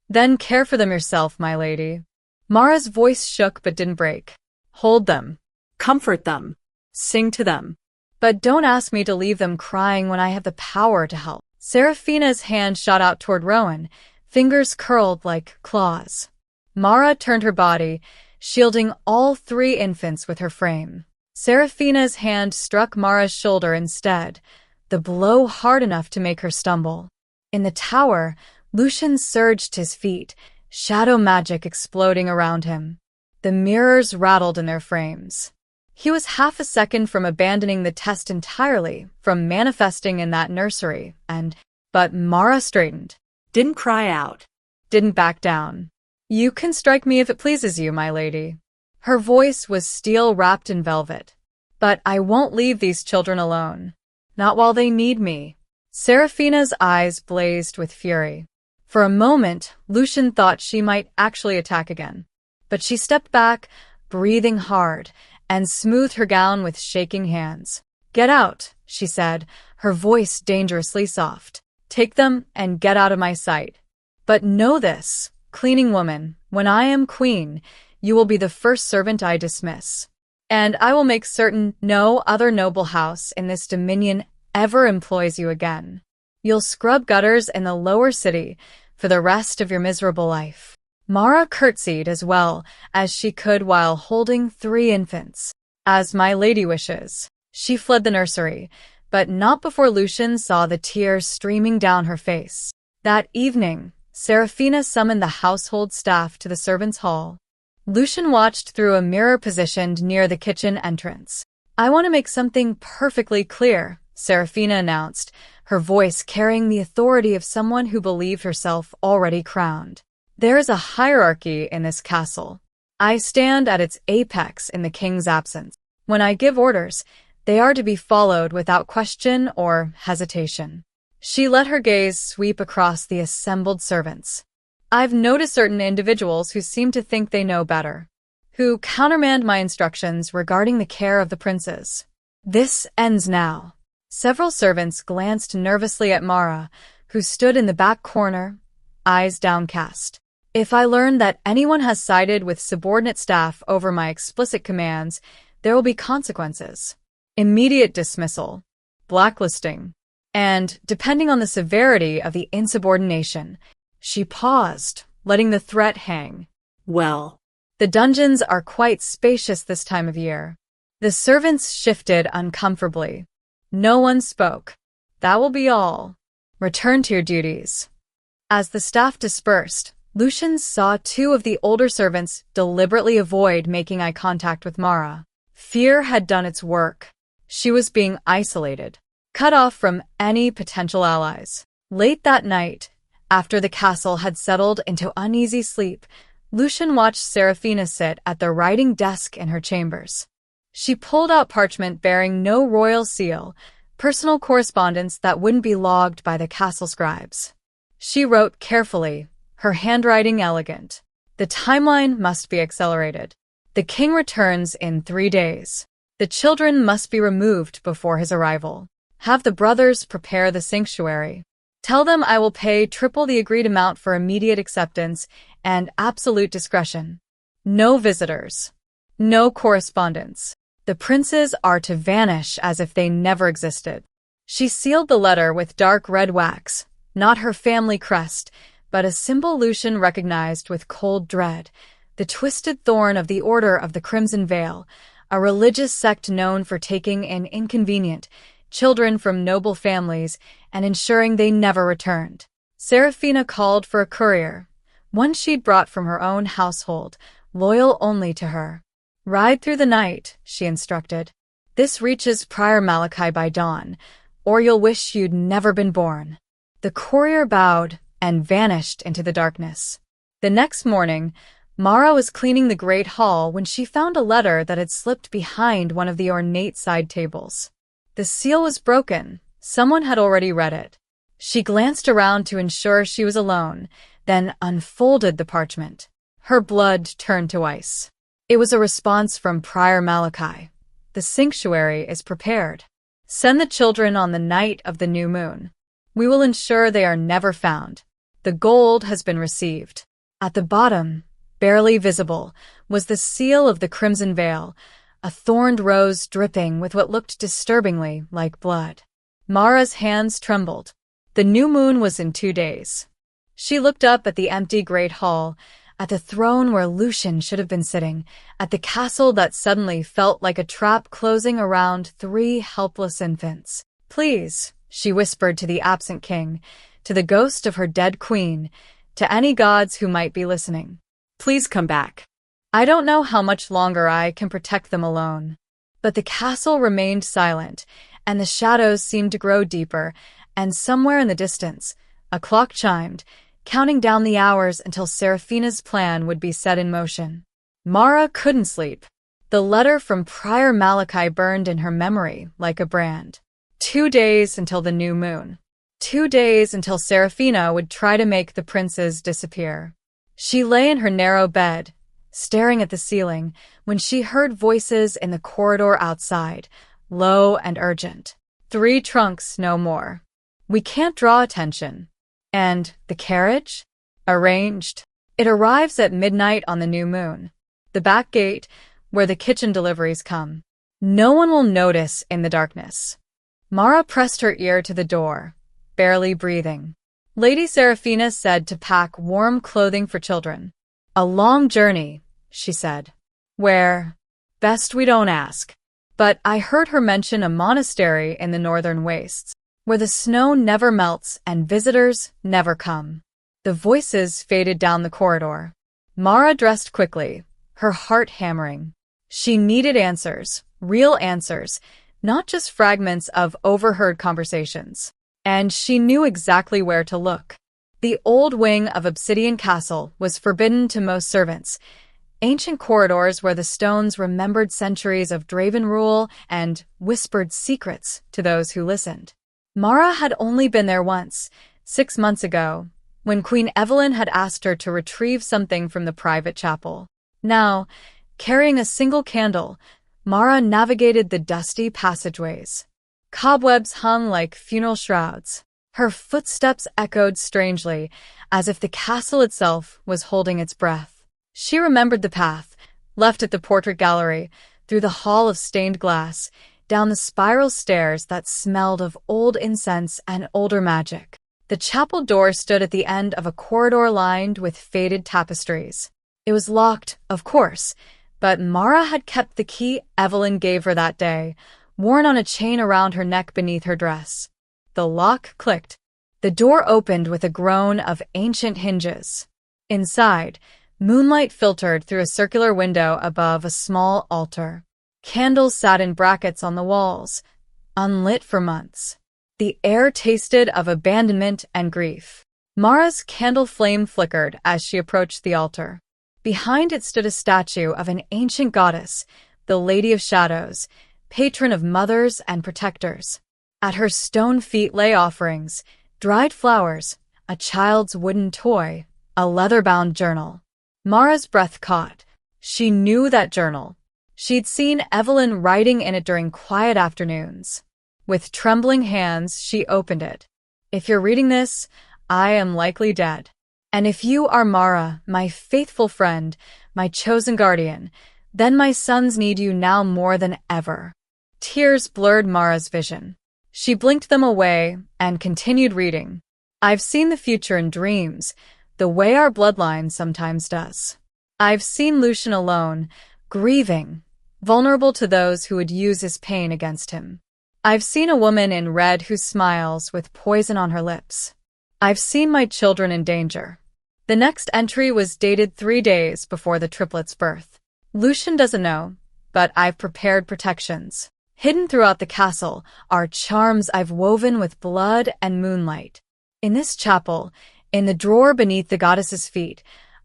Then care for them yourself, my lady. Mara's voice shook but didn't break. Hold them. Comfort them. Sing to them. But don't ask me to leave them crying when I have the power to help. Seraphina's hand shot out toward Rowan, fingers curled like claws. Mara turned her body, shielding all 3 infants with her frame. Seraphina's hand struck Mara's shoulder instead, the blow hard enough to make her stumble. In the tower, Lucian surged to his feet, shadow magic exploding around him. The mirrors rattled in their frames. He was half a second from abandoning the test entirely, from manifesting in that nursery, but Mara straightened. Didn't cry out. Didn't back down. You can strike me if it pleases you, my lady. Her voice was steel wrapped in velvet. But I won't leave these children alone. Not while they need me. Seraphina's eyes blazed with fury. For a moment, Lucian thought she might actually attack again. But she stepped back, breathing hard, and smoothed her gown with shaking hands. Get out, she said, her voice dangerously soft. Take them and get out of my sight. But know this, cleaning woman, when I am queen, you will be the first servant I dismiss. And I will make certain no other noble house in this dominion ever employs you again. You'll scrub gutters in the lower city for the rest of your miserable life. Mara curtsied as well as she could while holding 3 infants. As my lady wishes. She fled the nursery, but not before Lucian saw the tears streaming down her face. That evening, Seraphina summoned the household staff to the servants' hall. Lucian watched through a mirror positioned near the kitchen entrance. I want to make something perfectly clear, Seraphina announced, her voice carrying the authority of someone who believed herself already crowned. There is a hierarchy in this castle. I stand at its apex in the king's absence. When I give orders, they are to be followed without question or hesitation. She let her gaze sweep across the assembled servants. I've noticed certain individuals who seem to think they know better, who countermand my instructions regarding the care of the princes. This ends now. Several servants glanced nervously at Mara, who stood in the back corner, eyes downcast. If I learn that anyone has sided with subordinate staff over my explicit commands, there will be consequences. Immediate dismissal, blacklisting, and, depending on the severity of the insubordination, she paused, letting the threat hang. Well, the dungeons are quite spacious this time of year. The servants shifted uncomfortably. No one spoke. That will be all. Return to your duties. As the staff dispersed, Lucian saw 2 of the older servants deliberately avoid making eye contact with Mara. Fear had done its work. She was being isolated, cut off from any potential allies. Late that night, after the castle had settled into uneasy sleep, Lucian watched Seraphina sit at the writing desk in her chambers. She pulled out parchment bearing no royal seal, personal correspondence that wouldn't be logged by the castle scribes. She wrote carefully, her handwriting elegant. The timeline must be accelerated. The king returns in 3 days. The children must be removed before his arrival. Have the brothers prepare the sanctuary. Tell them I will pay triple the agreed amount for immediate acceptance and absolute discretion. No visitors. No correspondence. The princes are to vanish as if they never existed. She sealed the letter with dark red wax, not her family crest, but a symbol Lucian recognized with cold dread, the twisted thorn of the Order of the Crimson Veil, a religious sect known for taking in inconvenient children from noble families and ensuring they never returned. Seraphina called for a courier, one she'd brought from her own household, loyal only to her. Ride through the night, she instructed. This reaches Prior Malachi by dawn, or you'll wish you'd never been born. The courier bowed and vanished into the darkness. The next morning, Mara was cleaning the great hall when she found a letter that had slipped behind one of the ornate side tables. The seal was broken. Someone had already read it. She glanced around to ensure she was alone, then unfolded the parchment. Her blood turned to ice. It was a response from Prior Malachi. The sanctuary is prepared. Send the children on the night of the new moon. We will ensure they are never found. The gold has been received. At the bottom, barely visible, was the seal of the crimson veil, a thorned rose dripping with what looked disturbingly like blood. Mara's hands trembled. The new moon was in 2 days. She looked up at the empty great hall, at the throne where Lucian should have been sitting, at the castle that suddenly felt like a trap closing around 3 helpless infants. "Please," she whispered to the absent king, to the ghost of her dead queen, to any gods who might be listening. "Please come back. I don't know how much longer I can protect them alone." But the castle remained silent, and the shadows seemed to grow deeper, and somewhere in the distance, a clock chimed, counting down the hours until Seraphina's plan would be set in motion. Mara couldn't sleep. The letter from Prior Malachi burned in her memory like a brand. 2 days until the new moon. 2 days until Seraphina would try to make the princes disappear. She lay in her narrow bed, staring at the ceiling, when she heard voices in the corridor outside, low and urgent. 3 trunks, no more. We can't draw attention. And the carriage? Arranged. It arrives at midnight on the new moon. The back gate, where the kitchen deliveries come. No one will notice in the darkness. Mara pressed her ear to the door, barely breathing. Lady Seraphina said to pack warm clothing for children. "A long journey," she said. "Where? Best we don't ask." But I heard her mention a monastery in the northern wastes, where the snow never melts and visitors never come. The voices faded down the corridor. Mara dressed quickly, her heart hammering. She needed answers, real answers, not just fragments of overheard conversations. And she knew exactly where to look. The old wing of Obsidian Castle was forbidden to most servants. Ancient corridors where the stones remembered centuries of Draven rule and whispered secrets to those who listened. Mara had only been there once, 6 months ago, when Queen Evelyn had asked her to retrieve something from the private chapel. Now, carrying a single candle, Mara navigated the dusty passageways. Cobwebs hung like funeral shrouds. Her footsteps echoed strangely, as if the castle itself was holding its breath. She remembered the path, left at the portrait gallery, through the hall of stained glass, down the spiral stairs that smelled of old incense and older magic. The chapel door stood at the end of a corridor lined with faded tapestries. It was locked, of course, but Mara had kept the key Evelyn gave her that day, worn on a chain around her neck beneath her dress. The lock clicked. The door opened with a groan of ancient hinges. Inside, moonlight filtered through a circular window above a small altar. Candles sat in brackets on the walls, unlit for months. The air tasted of abandonment and grief. Mara's candle flame flickered as she approached the altar. Behind it stood a statue of an ancient goddess, the Lady of Shadows, patron of mothers and protectors. At her stone feet lay offerings, dried flowers, a child's wooden toy, a leather-bound journal. Mara's breath caught. She knew that journal. She'd seen Evelyn writing in it during quiet afternoons. With trembling hands, she opened it. "If you're reading this, I am likely dead. And if you are Mara, my faithful friend, my chosen guardian, then my sons need you now more than ever." Tears blurred Mara's vision. She blinked them away and continued reading. "I've seen the future in dreams, the way our bloodline sometimes does. I've seen Lucian alone, grieving, vulnerable to those who would use his pain against him. I've seen a woman in red who smiles with poison on her lips. I've seen my children in danger." The next entry was dated 3 days before the triplets' birth. "Lucian doesn't know, but I've prepared protections. Hidden throughout the castle are charms I've woven with blood and moonlight. In this chapel, in the drawer beneath the goddess's feet,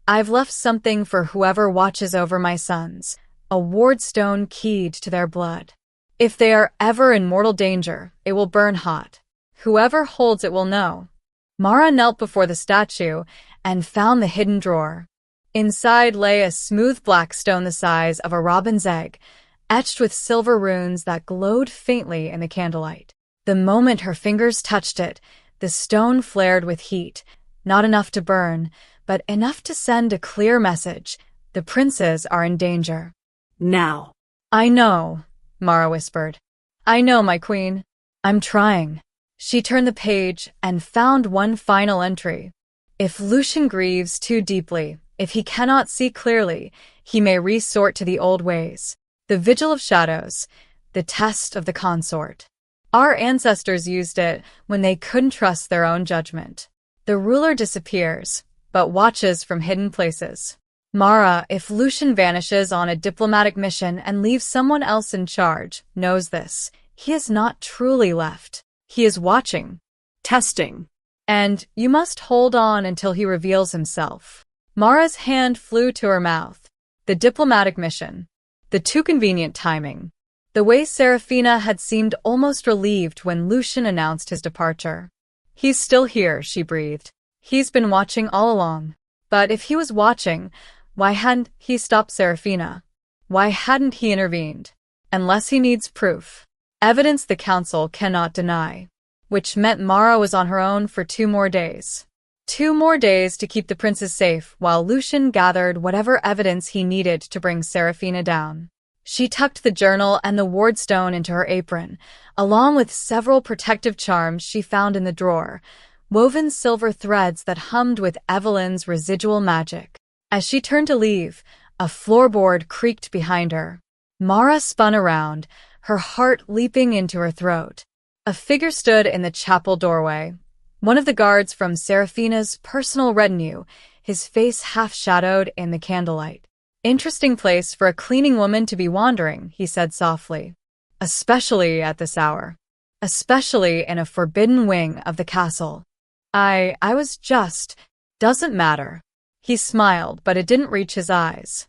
I've left something for whoever watches over my sons, a wardstone keyed to their blood. If they are ever in mortal danger, it will burn hot. Whoever holds it will know." Mara knelt before the statue and found the hidden drawer. Inside lay a smooth black stone the size of a robin's egg, etched with silver runes that glowed faintly in the candlelight. The moment her fingers touched it, the stone flared with heat, Not enough to burn, but enough to send a clear message. The princes are in danger. Now. I know, Mara whispered. I know, my queen. I'm trying. She turned the page and found one final entry. If Lucian grieves too deeply, if he cannot see clearly, he may resort to the old ways. The vigil of shadows, the test of the consort. Our ancestors used it when they couldn't trust their own judgment. The ruler disappears, but watches from hidden places. Mara, if Lucian vanishes on a diplomatic mission and leaves someone else in charge, knows this. He is not truly left. He is watching. Testing. And you must hold on until he reveals himself. Mara's hand flew to her mouth. The diplomatic mission. The too convenient timing. The way Serafina had seemed almost relieved when Lucian announced his departure. He's still here, she breathed. He's been watching all along. But if he was watching, why hadn't he stopped Serafina? Why hadn't he intervened? Unless he needs proof. Evidence the council cannot deny. Which meant Mara was on her own for 2 more days. 2 more days to keep the princes safe while Lucian gathered whatever evidence he needed to bring Serafina down. She tucked the journal and the wardstone into her apron, along with several protective charms she found in the drawer, woven silver threads that hummed with Evelyn's residual magic. As she turned to leave, a floorboard creaked behind her. Mara spun around, her heart leaping into her throat. A figure stood in the chapel doorway, one of the guards from Serafina's personal retinue, his face half-shadowed in the candlelight. Interesting place for a cleaning woman to be wandering, he said softly. Especially at this hour. Especially in a forbidden wing of the castle. I was just... Doesn't matter. He smiled, but it didn't reach his eyes.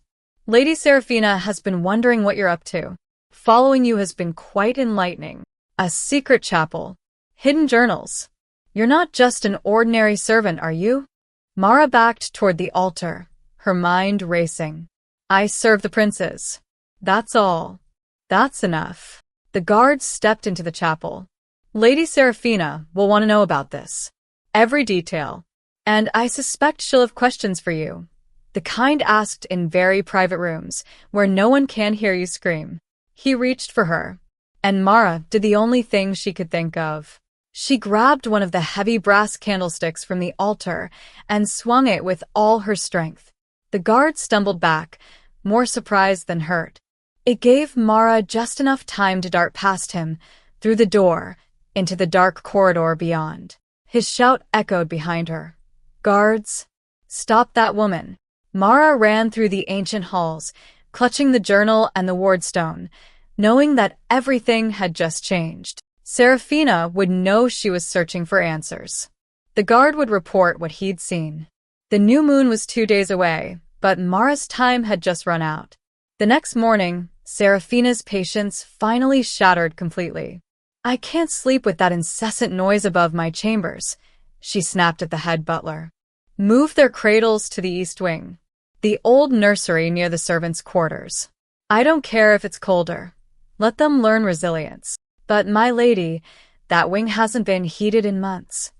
Lady Serafina has been wondering what you're up to. Following you has been quite enlightening. A secret chapel. Hidden journals. You're not just an ordinary servant, are you? Mara backed toward the altar, her mind racing. I serve the princes. That's all. That's enough. The guards stepped into the chapel. Lady Serafina will want to know about this. Every detail. And I suspect she'll have questions for you. The kind asked in very private rooms, where no one can hear you scream. He reached for her, and Mara did the only thing she could think of. She grabbed one of the heavy brass candlesticks from the altar and swung it with all her strength. The guard stumbled back, more surprised than hurt. It gave Mara just enough time to dart past him, through the door, into the dark corridor beyond. His shout echoed behind her. Guards, stop that woman. Mara ran through the ancient halls, clutching the journal and the wardstone, knowing that everything had just changed. Serafina would know she was searching for answers. The guard would report what he'd seen. The new moon was 2 days away, but Mara's time had just run out. The next morning, Serafina's patience finally shattered completely. I can't sleep with that incessant noise above my chambers, she snapped at the head butler. Move their cradles to the east wing, the old nursery near the servants' quarters. I don't care if it's colder. Let them learn resilience. But, my lady, that wing hasn't been heated in months.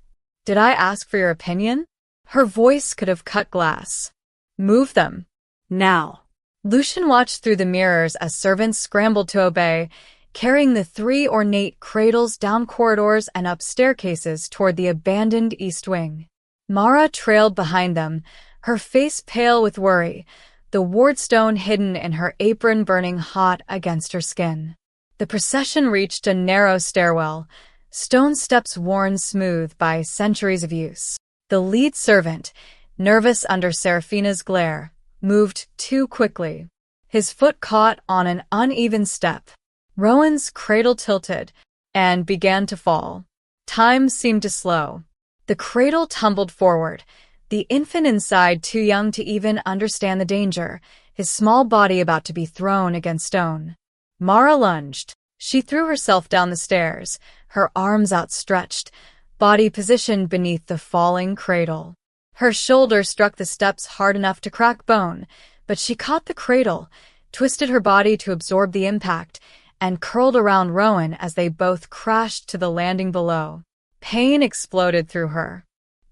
Did I ask for your opinion? Her voice could have cut glass. Move them. Now. Lucian watched through the mirrors as servants scrambled to obey, carrying the 3 ornate cradles down corridors and up staircases toward the abandoned east wing. Mara trailed behind them, her face pale with worry, the wardstone hidden in her apron burning hot against her skin. The procession reached a narrow stairwell, stone steps worn smooth by centuries of use. The lead servant, nervous under Serafina's glare, moved too quickly. His foot caught on an uneven step. Rowan's cradle tilted and began to fall. Time seemed to slow. The cradle tumbled forward, the infant inside too young to even understand the danger, his small body about to be thrown against stone. Mara lunged. She threw herself down the stairs, her arms outstretched, body positioned beneath the falling cradle. Her shoulder struck the steps hard enough to crack bone, but she caught the cradle, twisted her body to absorb the impact, and curled around Rowan as they both crashed to the landing below. Pain exploded through her.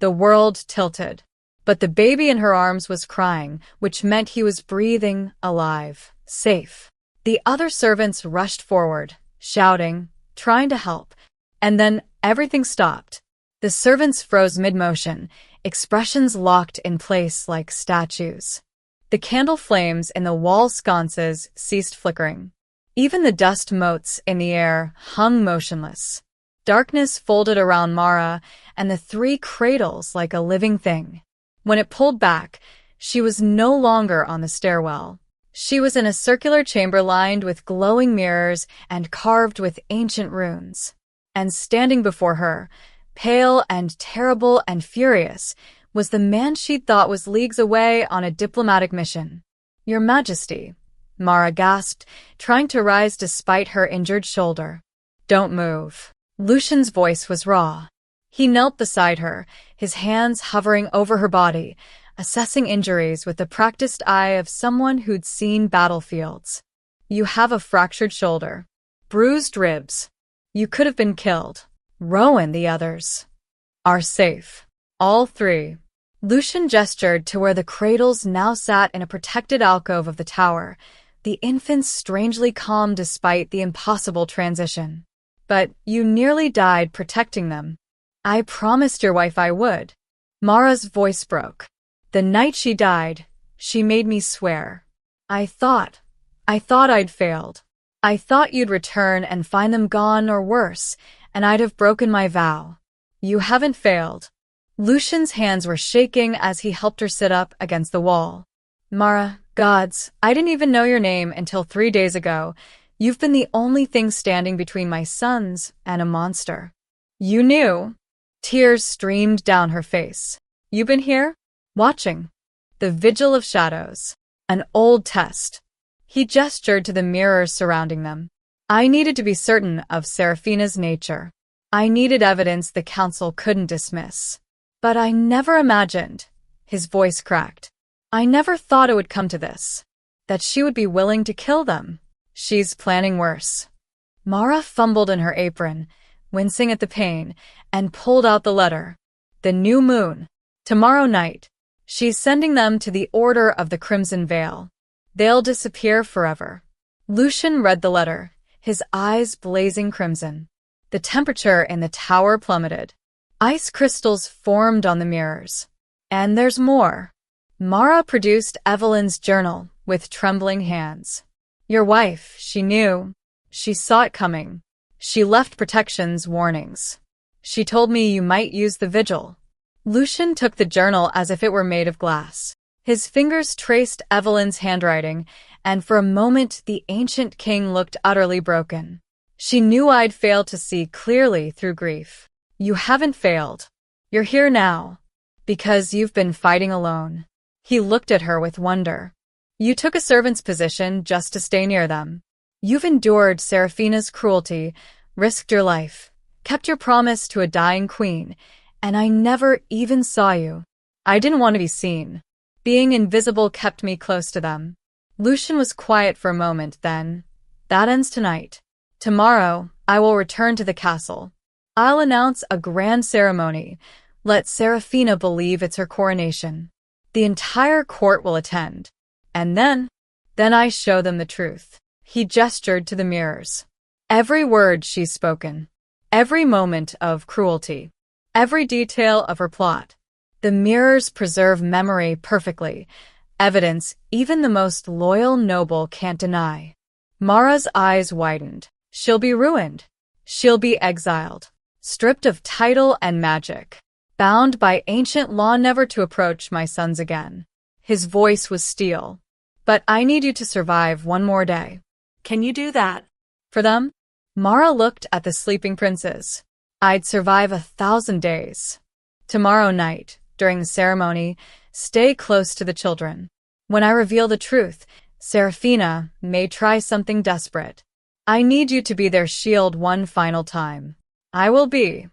The world tilted. But the baby in her arms was crying, which meant he was breathing, alive, safe. The other servants rushed forward, shouting, trying to help. And then everything stopped. The servants froze mid-motion, expressions locked in place like statues. The candle flames in the wall sconces ceased flickering. Even the dust motes in the air hung motionless. Darkness folded around Mara and the three cradles like a living thing. When it pulled back, she was no longer on the stairwell. She was in a circular chamber lined with glowing mirrors and carved with ancient runes. And standing before her, pale and terrible and furious, was the man she'd thought was leagues away on a diplomatic mission. "Your Majesty," Mara gasped, trying to rise despite her injured shoulder. "Don't move." Lucian's voice was raw. He knelt beside her, his hands hovering over her body, assessing injuries with the practiced eye of someone who'd seen battlefields. "You have a fractured shoulder, bruised ribs. You could have been killed. Rowan, the others, are safe. All three." Lucian gestured to where the cradles now sat in a protected alcove of the tower, the infants strangely calm despite the impossible transition. "But you nearly died protecting them." "I promised your wife I would." Mara's voice broke. "The night she died, she made me swear. I thought I'd failed. I thought you'd return and find them gone or worse, and I'd have broken my vow. You haven't failed." Lucian's hands were shaking as he helped her sit up against the wall. "Mara, gods, I didn't even know your name until 3 days ago. You've been the only thing standing between my sons and a monster." "You knew?" Tears streamed down her face. "You've been here? Watching. The Vigil of Shadows. An old test." He gestured to the mirrors surrounding them. "I needed to be certain of Seraphina's nature. I needed evidence the council couldn't dismiss. But I never imagined," his voice cracked, "I never thought it would come to this. That she would be willing to kill them. She's planning worse." Mara fumbled in her apron, wincing at the pain, and pulled out the letter. "The new moon. Tomorrow night. She's sending them to the Order of the Crimson Veil. They'll disappear forever." Lucian read the letter, his eyes blazing crimson. The temperature in the tower plummeted. Ice crystals formed on the mirrors. "And there's more." Mara produced Evelyn's journal with trembling hands. "Your wife, she knew. She saw it coming. She left protections warnings. She told me you might use the vigil." Lucian took the journal as if it were made of glass. His fingers traced Evelyn's handwriting, and for a moment the ancient king looked utterly broken. "She knew I'd failed to see clearly through grief. You haven't failed. You're here now. Because you've been fighting alone." He looked at her with wonder. "You took a servant's position just to stay near them. You've endured Seraphina's cruelty, risked your life, kept your promise to a dying queen, and I never even saw you. I didn't want to be seen. Being invisible kept me close to them." Lucian was quiet for a moment, then, "That ends tonight. Tomorrow, I will return to the castle. I'll announce a grand ceremony. Let Seraphina believe it's her coronation. The entire court will attend. And then I show them the truth." He gestured to the mirrors. "Every word she's spoken. Every moment of cruelty. Every detail of her plot. The mirrors preserve memory perfectly. Evidence even the most loyal noble can't deny." Mara's eyes widened. "She'll be ruined. She'll be exiled. Stripped of title and magic. Bound by ancient law never to approach my sons again." His voice was steel. "But I need you to survive one more day." Can you do that? "For them?" Mara looked at the sleeping princes. "I'd survive 1,000 days. Tomorrow night, during the ceremony, stay close to the children. When I reveal the truth, Seraphina may try something desperate. I need you to be their shield one final time." "I will be."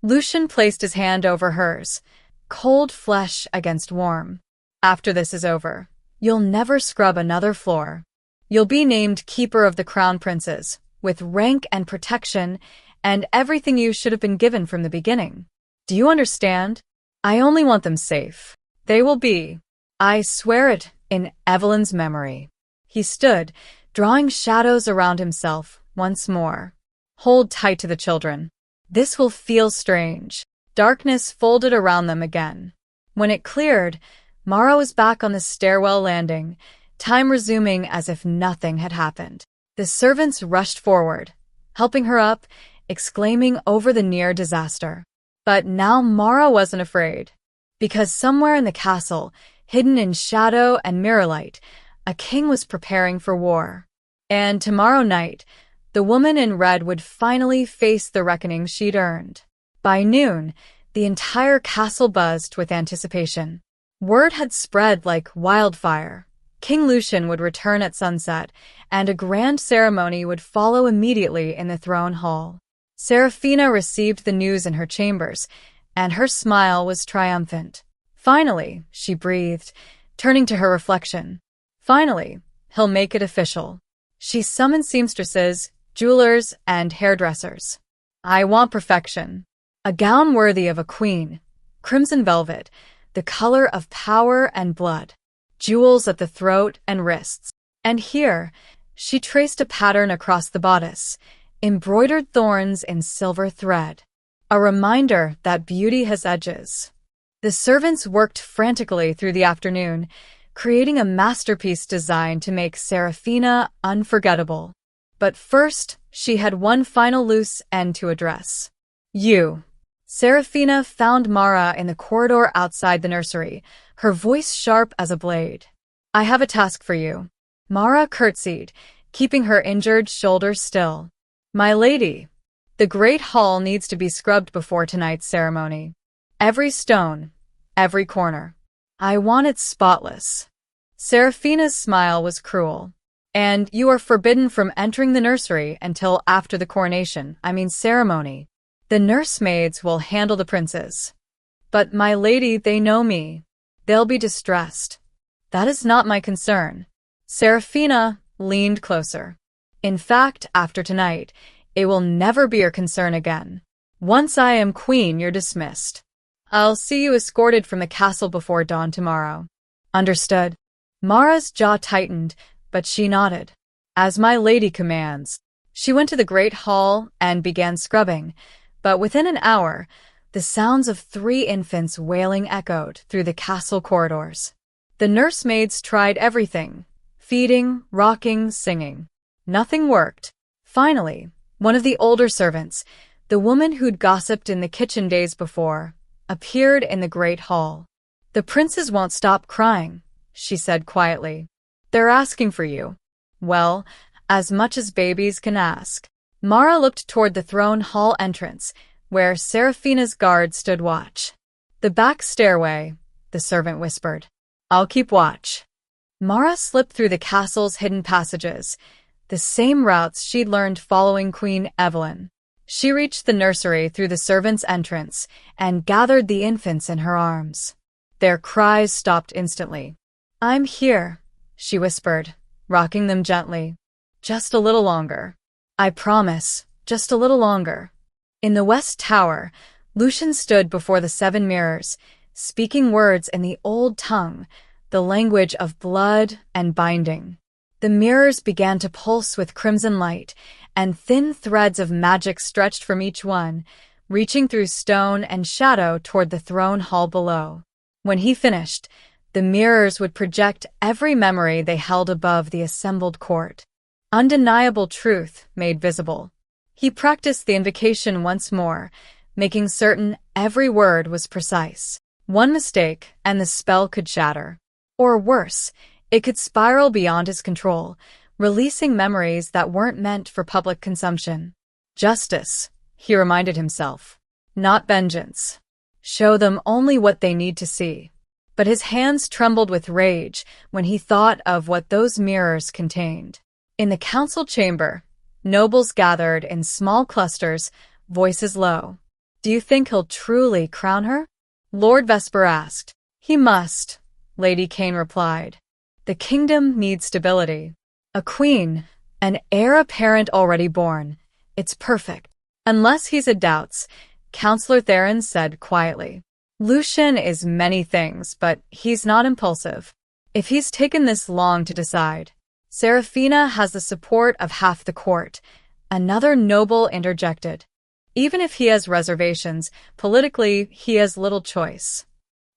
Lucian placed his hand over hers, cold flesh against warm. "After this is over, you'll never scrub another floor. You'll be named Keeper of the Crown Princes, with rank and protection, and everything you should have been given from the beginning. Do you understand? I only want them safe. They will be. I swear it, in Evelyn's memory. He stood, drawing shadows around himself once more. Hold tight to the children. This will feel strange. Darkness folded around them again. When it cleared, Mara was back on the stairwell landing, time resuming as if nothing had happened. The servants rushed forward, helping her up, exclaiming over the near disaster. But now Mara wasn't afraid, because somewhere in the castle, hidden in shadow and mirrorlight, a king was preparing for war. And tomorrow night, the woman in red would finally face the reckoning she'd earned. By noon, the entire castle buzzed with anticipation. Word had spread like wildfire. King Lucian would return at sunset, and a grand ceremony would follow immediately in the throne hall. Seraphina received the news in her chambers, and her smile was triumphant. Finally, she breathed, turning to her reflection. Finally, he'll make it official. She summoned seamstresses, jewelers, and hairdressers. I want perfection. A gown worthy of a queen, crimson velvet, the color of power and blood, jewels at the throat and wrists. And here, she traced a pattern across the bodice, embroidered thorns in silver thread, a reminder that beauty has edges. The servants worked frantically through the afternoon, creating a masterpiece designed to make Seraphina unforgettable. But first, she had one final loose end to address. You. Seraphina found Mara in the corridor outside the nursery, her voice sharp as a blade. I have a task for you. Mara curtsied, keeping her injured shoulders still. My lady, the great hall needs to be scrubbed before tonight's ceremony. Every stone, every corner. I want it spotless. Seraphina's smile was cruel. And you are forbidden from entering the nursery until after the coronation, ceremony. The nursemaids will handle the princes. But my lady, they know me. They'll be distressed. That is not my concern. Seraphina leaned closer. In fact, after tonight, it will never be your concern again. Once I am queen, you're dismissed. I'll see you escorted from the castle before dawn tomorrow. Understood. Mara's jaw tightened, but she nodded. As my lady commands. She went to the great hall and began scrubbing, but within an hour, the sounds of 3 infants wailing echoed through the castle corridors. The nursemaids tried everything, feeding, rocking, singing. Nothing worked. Finally, one of the older servants, the woman who'd gossiped in the kitchen days before, appeared in the great hall. The princes won't stop crying, she said quietly. They're asking for you. Well, as much as babies can ask. Mara looked toward the throne hall entrance, where Seraphina's guard stood watch. The back stairway, the servant whispered. I'll keep watch. Mara slipped through the castle's hidden passages, the same routes she'd learned following Queen Evelyn. She reached the nursery through the servants' entrance and gathered the infants in her arms. Their cries stopped instantly. I'm here, she whispered, rocking them gently. Just a little longer. I promise, just a little longer. In the West Tower, Lucian stood before the 7 mirrors, speaking words in the old tongue, the language of blood and binding. The mirrors began to pulse with crimson light, and thin threads of magic stretched from each one, reaching through stone and shadow toward the throne hall below. When he finished, the mirrors would project every memory they held above the assembled court. Undeniable truth made visible. He practiced the invocation once more, making certain every word was precise. One mistake, and the spell could shatter. Or worse, it could spiral beyond his control, releasing memories that weren't meant for public consumption. Justice, he reminded himself. Not vengeance. Show them only what they need to see. But his hands trembled with rage when he thought of what those mirrors contained. In the council chamber, nobles gathered in small clusters, voices low. Do you think he'll truly crown her? Lord Vesper asked. He must, Lady Kane replied. The kingdom needs stability. A queen, an heir apparent already born. It's perfect. Unless he's in doubts, Counselor Theron said quietly. Lucian is many things, but he's not impulsive. If he's taken this long to decide, Serafina has the support of half the court. Another noble interjected. Even if he has reservations, politically he has little choice.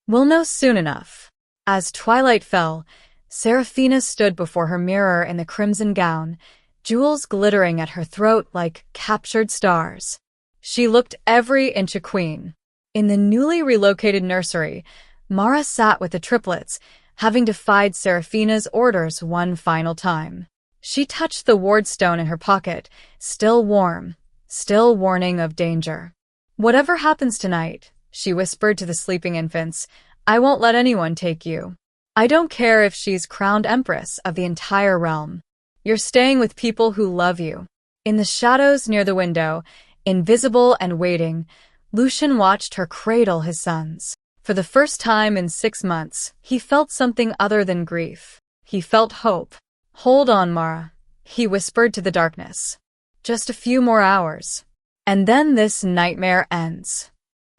We'll know soon enough. As twilight fell, Serafina stood before her mirror in the crimson gown, jewels glittering at her throat like captured stars. She looked every inch a queen. In the newly relocated nursery, Mara sat with the triplets, having defied Serafina's orders one final time. She touched the wardstone in her pocket, still warm, still warning of danger. "Whatever happens tonight," she whispered to the sleeping infants, "I won't let anyone take you. I don't care if she's crowned empress of the entire realm. You're staying with people who love you." In the shadows near the window, invisible and waiting, Lucian watched her cradle his sons. For the first time in 6 months, he felt something other than grief. He felt hope. "Hold on, Mara," he whispered to the darkness. "Just a few more hours. And then this nightmare ends."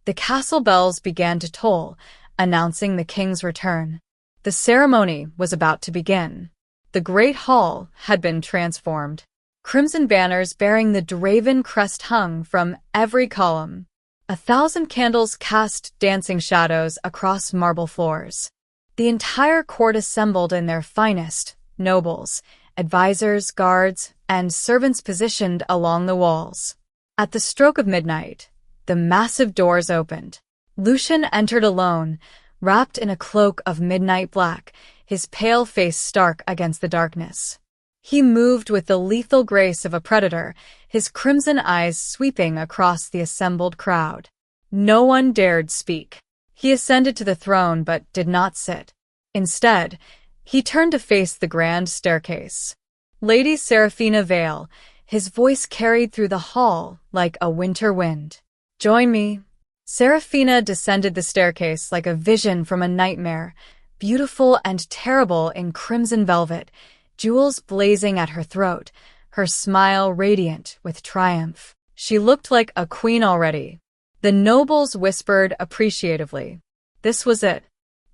The castle bells began to toll, announcing the king's return. The ceremony was about to begin. The great hall had been transformed. Crimson banners bearing the Draven crest hung from every column. 1,000 candles cast dancing shadows across marble floors. The entire court assembled in their finest, nobles, advisors, guards, and servants positioned along the walls. At the stroke of midnight, the massive doors opened. Lucian entered alone, wrapped in a cloak of midnight black, his pale face stark against the darkness. He moved with the lethal grace of a predator, his crimson eyes sweeping across the assembled crowd. No one dared speak. He ascended to the throne but did not sit. Instead, he turned to face the grand staircase. Lady Serafina Vale, his voice carried through the hall like a winter wind. "Join me." Serafina descended the staircase like a vision from a nightmare, beautiful and terrible in crimson velvet, jewels blazing at her throat, her smile radiant with triumph. She looked like a queen already. The nobles whispered appreciatively. This was it,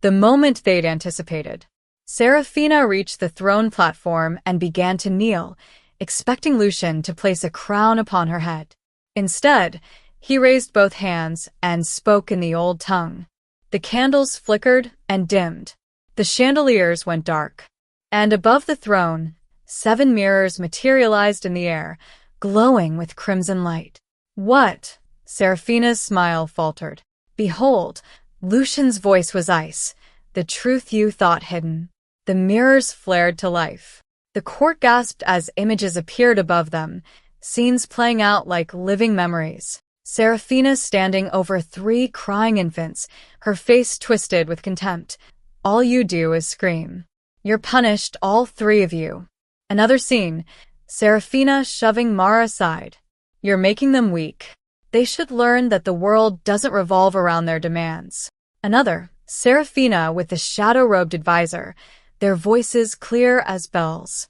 the moment they'd anticipated. Serafina reached the throne platform and began to kneel, expecting Lucian to place a crown upon her head. Instead, he raised both hands and spoke in the old tongue. The candles flickered and dimmed. The chandeliers went dark. And above the throne, 7 mirrors materialized in the air, glowing with crimson light. "What?" Serafina's smile faltered. "Behold," Lucian's voice was ice, "the truth you thought hidden." The mirrors flared to life. The court gasped as images appeared above them, scenes playing out like living memories. Serafina standing over 3 crying infants, her face twisted with contempt. "All you do is scream. You're punished, all 3 of you." Another scene, Serafina shoving Mara aside. "You're making them weak. They should learn that the world doesn't revolve around their demands." Another, Serafina with the shadow-robed advisor, their voices clear as bells.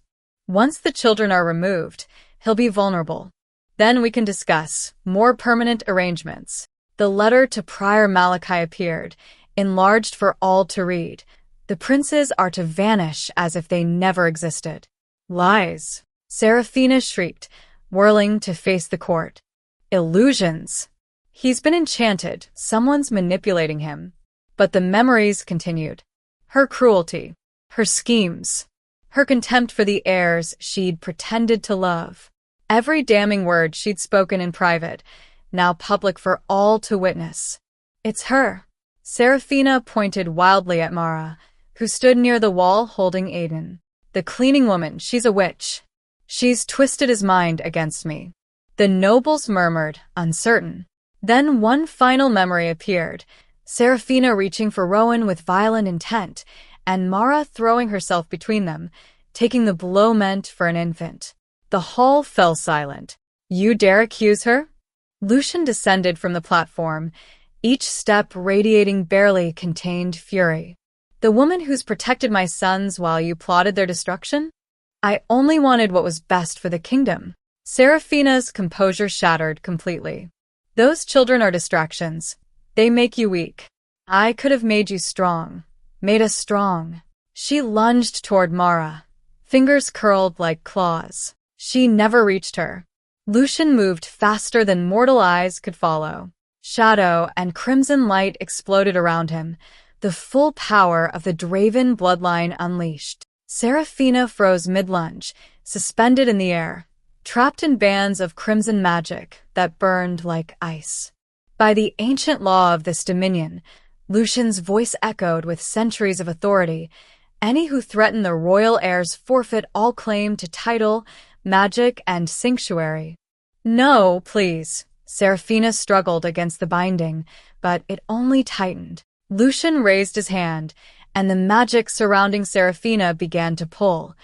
"Once the children are removed, he'll be vulnerable. Then we can discuss more permanent arrangements." The letter to Prior Malachi appeared, enlarged for all to read. "The princes are to vanish as if they never existed." "Lies!" Serafina shrieked, whirling to face the court. "Illusions! He's been enchanted, someone's manipulating him." But the memories continued. Her cruelty, her schemes, her contempt for the heirs she'd pretended to love. Every damning word she'd spoken in private, now public for all to witness. "It's her." Serafina pointed wildly at Mara, who stood near the wall holding Aiden. "The cleaning woman, she's a witch. She's twisted his mind against me." The nobles murmured, uncertain. Then one final memory appeared, Serafina reaching for Rowan with violent intent, and Mara throwing herself between them, taking the blow meant for an infant. The hall fell silent. "You dare accuse her?" Lucian descended from the platform, each step radiating barely contained fury. "The woman who's protected my sons while you plotted their destruction? I only wanted what was best for the kingdom." Serafina's composure shattered completely. "Those children are distractions. They make you weak. I could have made you strong. Made us strong. She lunged toward Mara, fingers curled like claws. She never reached her. Lucian moved faster than mortal eyes could follow. Shadow and crimson light exploded around him, the full power of the Draven bloodline unleashed. Seraphina froze mid-lunge, suspended in the air, trapped in bands of crimson magic that burned like ice. By the ancient law of this dominion, Lucian's voice echoed with centuries of authority. Any who threaten the royal heirs forfeit all claim to title, magic, and sanctuary. No, please. Seraphina struggled against the binding, but it only tightened. Lucian raised his hand, and the magic surrounding Seraphina began to pull,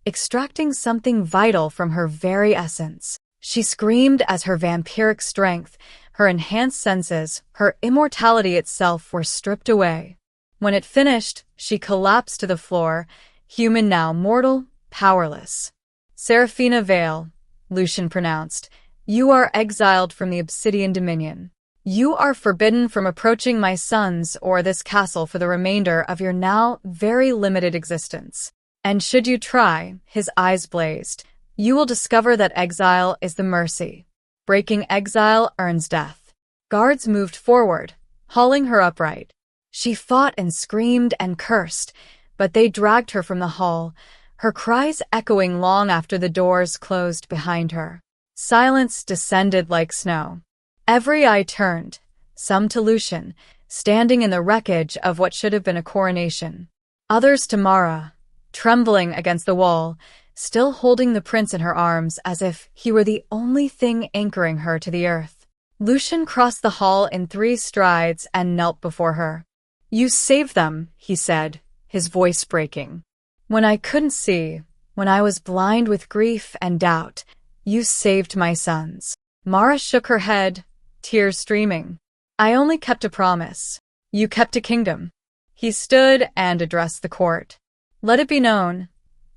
extracting something vital from her very essence. She screamed as her vampiric strength, her enhanced senses, her immortality itself were stripped away. When it finished, she collapsed to the floor, human now, mortal, powerless. Seraphina Vale, Lucian pronounced, you are exiled from the Obsidian Dominion. You are forbidden from approaching my sons or this castle for the remainder of your now very limited existence. And should you try, his eyes blazed, you will discover that exile is the mercy. Breaking exile earns death. Guards moved forward, hauling her upright. She fought and screamed and cursed, but they dragged her from the hall, her cries echoing long after the doors closed behind her. Silence descended like snow. Every eye turned, some to Lucian, standing in the wreckage of what should have been a coronation. Others to Mara, trembling against the wall, still holding the prince in her arms as if he were the only thing anchoring her to the earth. Lucian crossed the hall in 3 strides and knelt before her. You saved them, he said, his voice breaking. When I couldn't see, when I was blind with grief and doubt, you saved my sons. Mara shook her head, tears streaming. I only kept a promise. You kept a kingdom. He stood and addressed the court. Let it be known,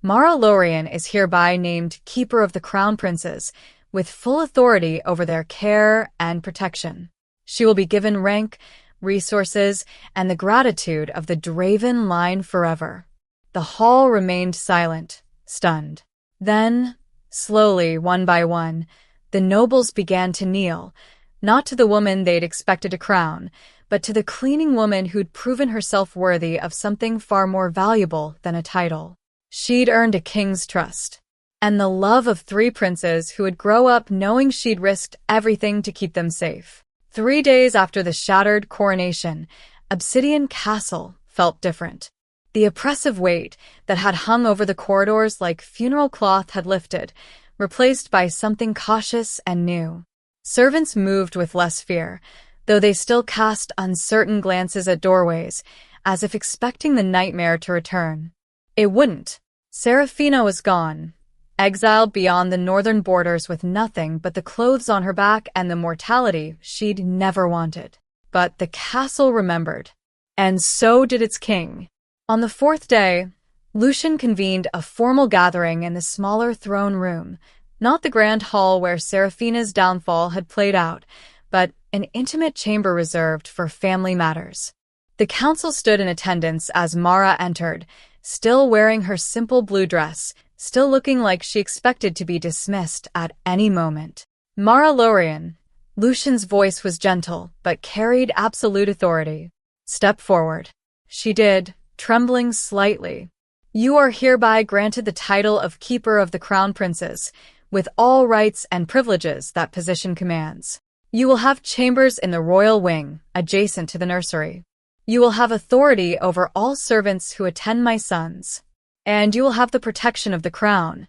Mara Lorien is hereby named Keeper of the Crown Princes, with full authority over their care and protection. She will be given rank, resources, and the gratitude of the Draven line forever. The hall remained silent, stunned. Then, slowly, one by one, the nobles began to kneel, not to the woman they'd expected to crown, but to the cleaning woman who'd proven herself worthy of something far more valuable than a title. She'd earned a king's trust, and the love of 3 princes who would grow up knowing she'd risked everything to keep them safe. 3 days after the shattered coronation, Obsidian Castle felt different. The oppressive weight that had hung over the corridors like funeral cloth had lifted, replaced by something cautious and new. Servants moved with less fear, though they still cast uncertain glances at doorways, as if expecting the nightmare to return. It wouldn't. Seraphina was gone, exiled beyond the northern borders with nothing but the clothes on her back and the mortality she'd never wanted. But the castle remembered, and so did its king. On the 4th day, Lucian convened a formal gathering in the smaller throne room, not the grand hall where Seraphina's downfall had played out, but an intimate chamber reserved for family matters. The council stood in attendance as Mara entered, still wearing her simple blue dress, still looking like she expected to be dismissed at any moment. Mara Lorien, Lucian's voice was gentle, but carried absolute authority. Step forward. She did, trembling slightly. You are hereby granted the title of Keeper of the Crown Princes, with all rights and privileges that position commands. You will have chambers in the royal wing, adjacent to the nursery. You will have authority over all servants who attend my sons. And you will have the protection of the crown.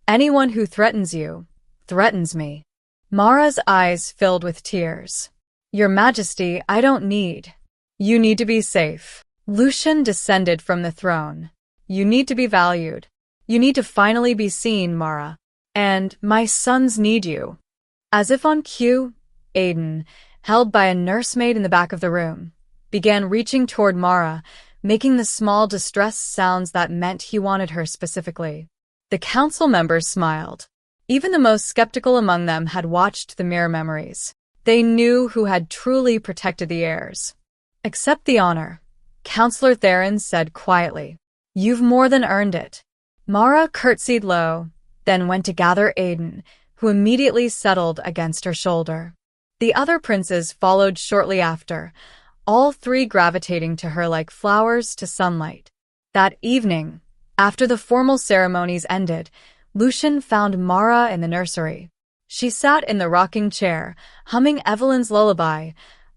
Anyone who threatens you, threatens me. Mara's eyes filled with tears. Your Majesty, I don't need. You need to be safe. Lucian descended from the throne. You need to be valued. You need to finally be seen, Mara. And my sons need you. As if on cue, Aiden, held by a nursemaid in the back of the room, began reaching toward Mara, making the small distressed sounds that meant he wanted her specifically. The council members smiled. Even the most skeptical among them had watched the mirror memories. They knew who had truly protected the heirs. Accept the honor, Counselor Theron said quietly. You've more than earned it. Mara curtsied low, then went to gather Aiden, who immediately settled against her shoulder. The other princes followed shortly after, all three gravitating to her like flowers to sunlight. That evening, after the formal ceremonies ended, Lucian found Mara in the nursery. She sat in the rocking chair, humming Evelyn's lullaby,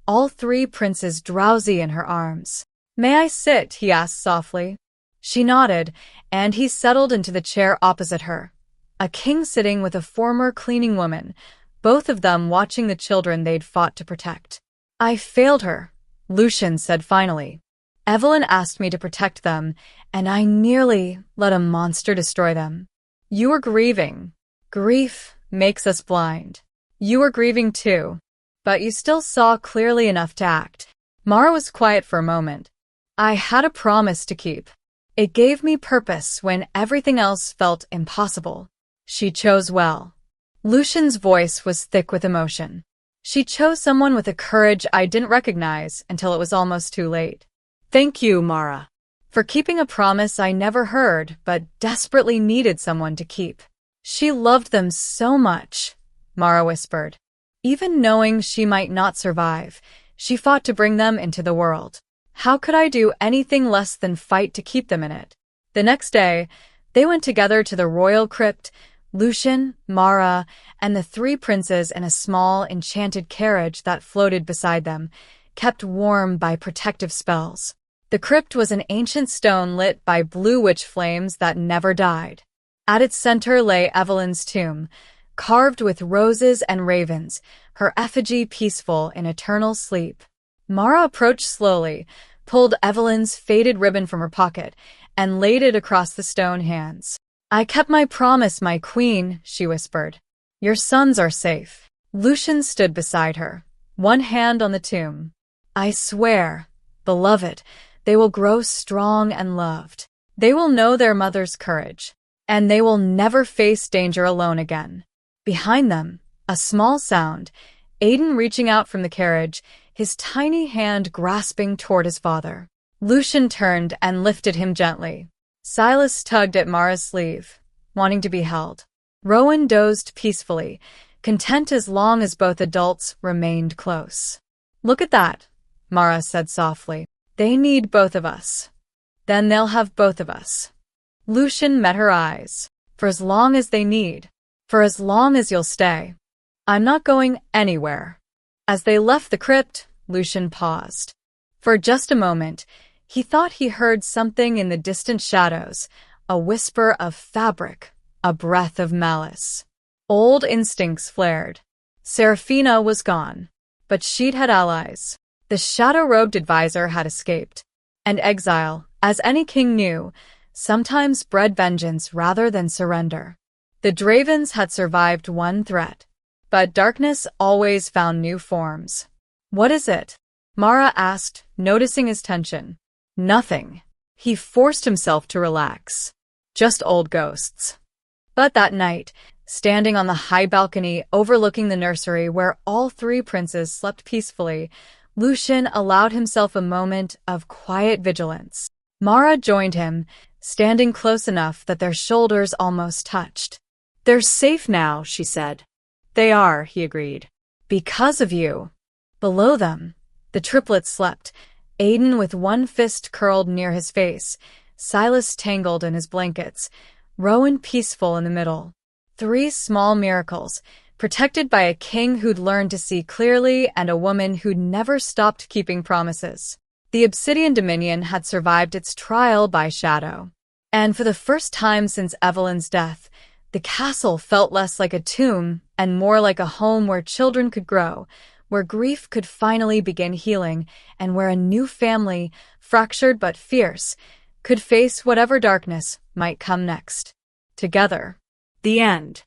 all three princes drowsy in her arms. "May I sit?" he asked softly. She nodded, and he settled into the chair opposite her. A king sitting with a former cleaning woman, both of them watching the children they'd fought to protect. "I failed her," Lucian said finally. "Evelyn asked me to protect them, and I nearly let a monster destroy them. You were grieving. Grief makes us blind. You were grieving too, but you still saw clearly enough to act." Mara was quiet for a moment. "I had a promise to keep. It gave me purpose when everything else felt impossible. She chose well." Lucian's voice was thick with emotion. "She chose someone with a courage I didn't recognize until it was almost too late. Thank you, Mara, for keeping a promise I never heard but desperately needed someone to keep." "She loved them so much," Mara whispered. "Even knowing she might not survive, she fought to bring them into the world. How could I do anything less than fight to keep them in it?" The next day, they went together to the royal crypt, Lucian, Mara, and the three princes in a small, enchanted carriage that floated beside them, kept warm by protective spells. The crypt was an ancient stone lit by blue witch flames that never died. At its center lay Evelyn's tomb, carved with roses and ravens, her effigy peaceful in eternal sleep. Mara approached slowly, pulled Evelyn's faded ribbon from her pocket, and laid it across the stone hands. "I kept my promise, my queen," she whispered. "Your sons are safe." Lucian stood beside her, one hand on the tomb. "I swear, beloved, they will grow strong and loved. They will know their mother's courage, and they will never face danger alone again." Behind them, a small sound, Aiden reaching out from the carriage, his tiny hand grasping toward his father. Lucian turned and lifted him gently. Silas tugged at Mara's sleeve, wanting to be held. Rowan dozed peacefully, content as long as both adults remained close. "Look at that," Mara said softly. "They need both of us. Then they'll have both of us." Lucian met her eyes. "For as long as they need. For as long as you'll stay. I'm not going anywhere." As they left the crypt, Lucian paused. For just a moment, he thought he heard something in the distant shadows, a whisper of fabric, a breath of malice. Old instincts flared. Seraphina was gone, but she'd had allies. The shadow-robed advisor had escaped, and exile, as any king knew, sometimes bred vengeance rather than surrender. The Dravens had survived one threat, but darkness always found new forms. "What is it?" Mara asked, noticing his tension. "Nothing." He forced himself to relax. "Just old ghosts." But that night, standing on the high balcony overlooking the nursery where all three princes slept peacefully, Lucian allowed himself a moment of quiet vigilance. Mara joined him, standing close enough that their shoulders almost touched. "They're safe now," she said. "They are," he agreed. "Because of you." Below them, the triplets slept, Aiden with one fist curled near his face, Silas tangled in his blankets, Rowan peaceful in the middle. Three small miracles, protected by a king who'd learned to see clearly and a woman who'd never stopped keeping promises. The Obsidian Dominion had survived its trial by shadow. And for the first time since Evelyn's death, the castle felt less like a tomb and more like a home where children could grow, where grief could finally begin healing, and where a new family, fractured but fierce, could face whatever darkness might come next. Together. The end.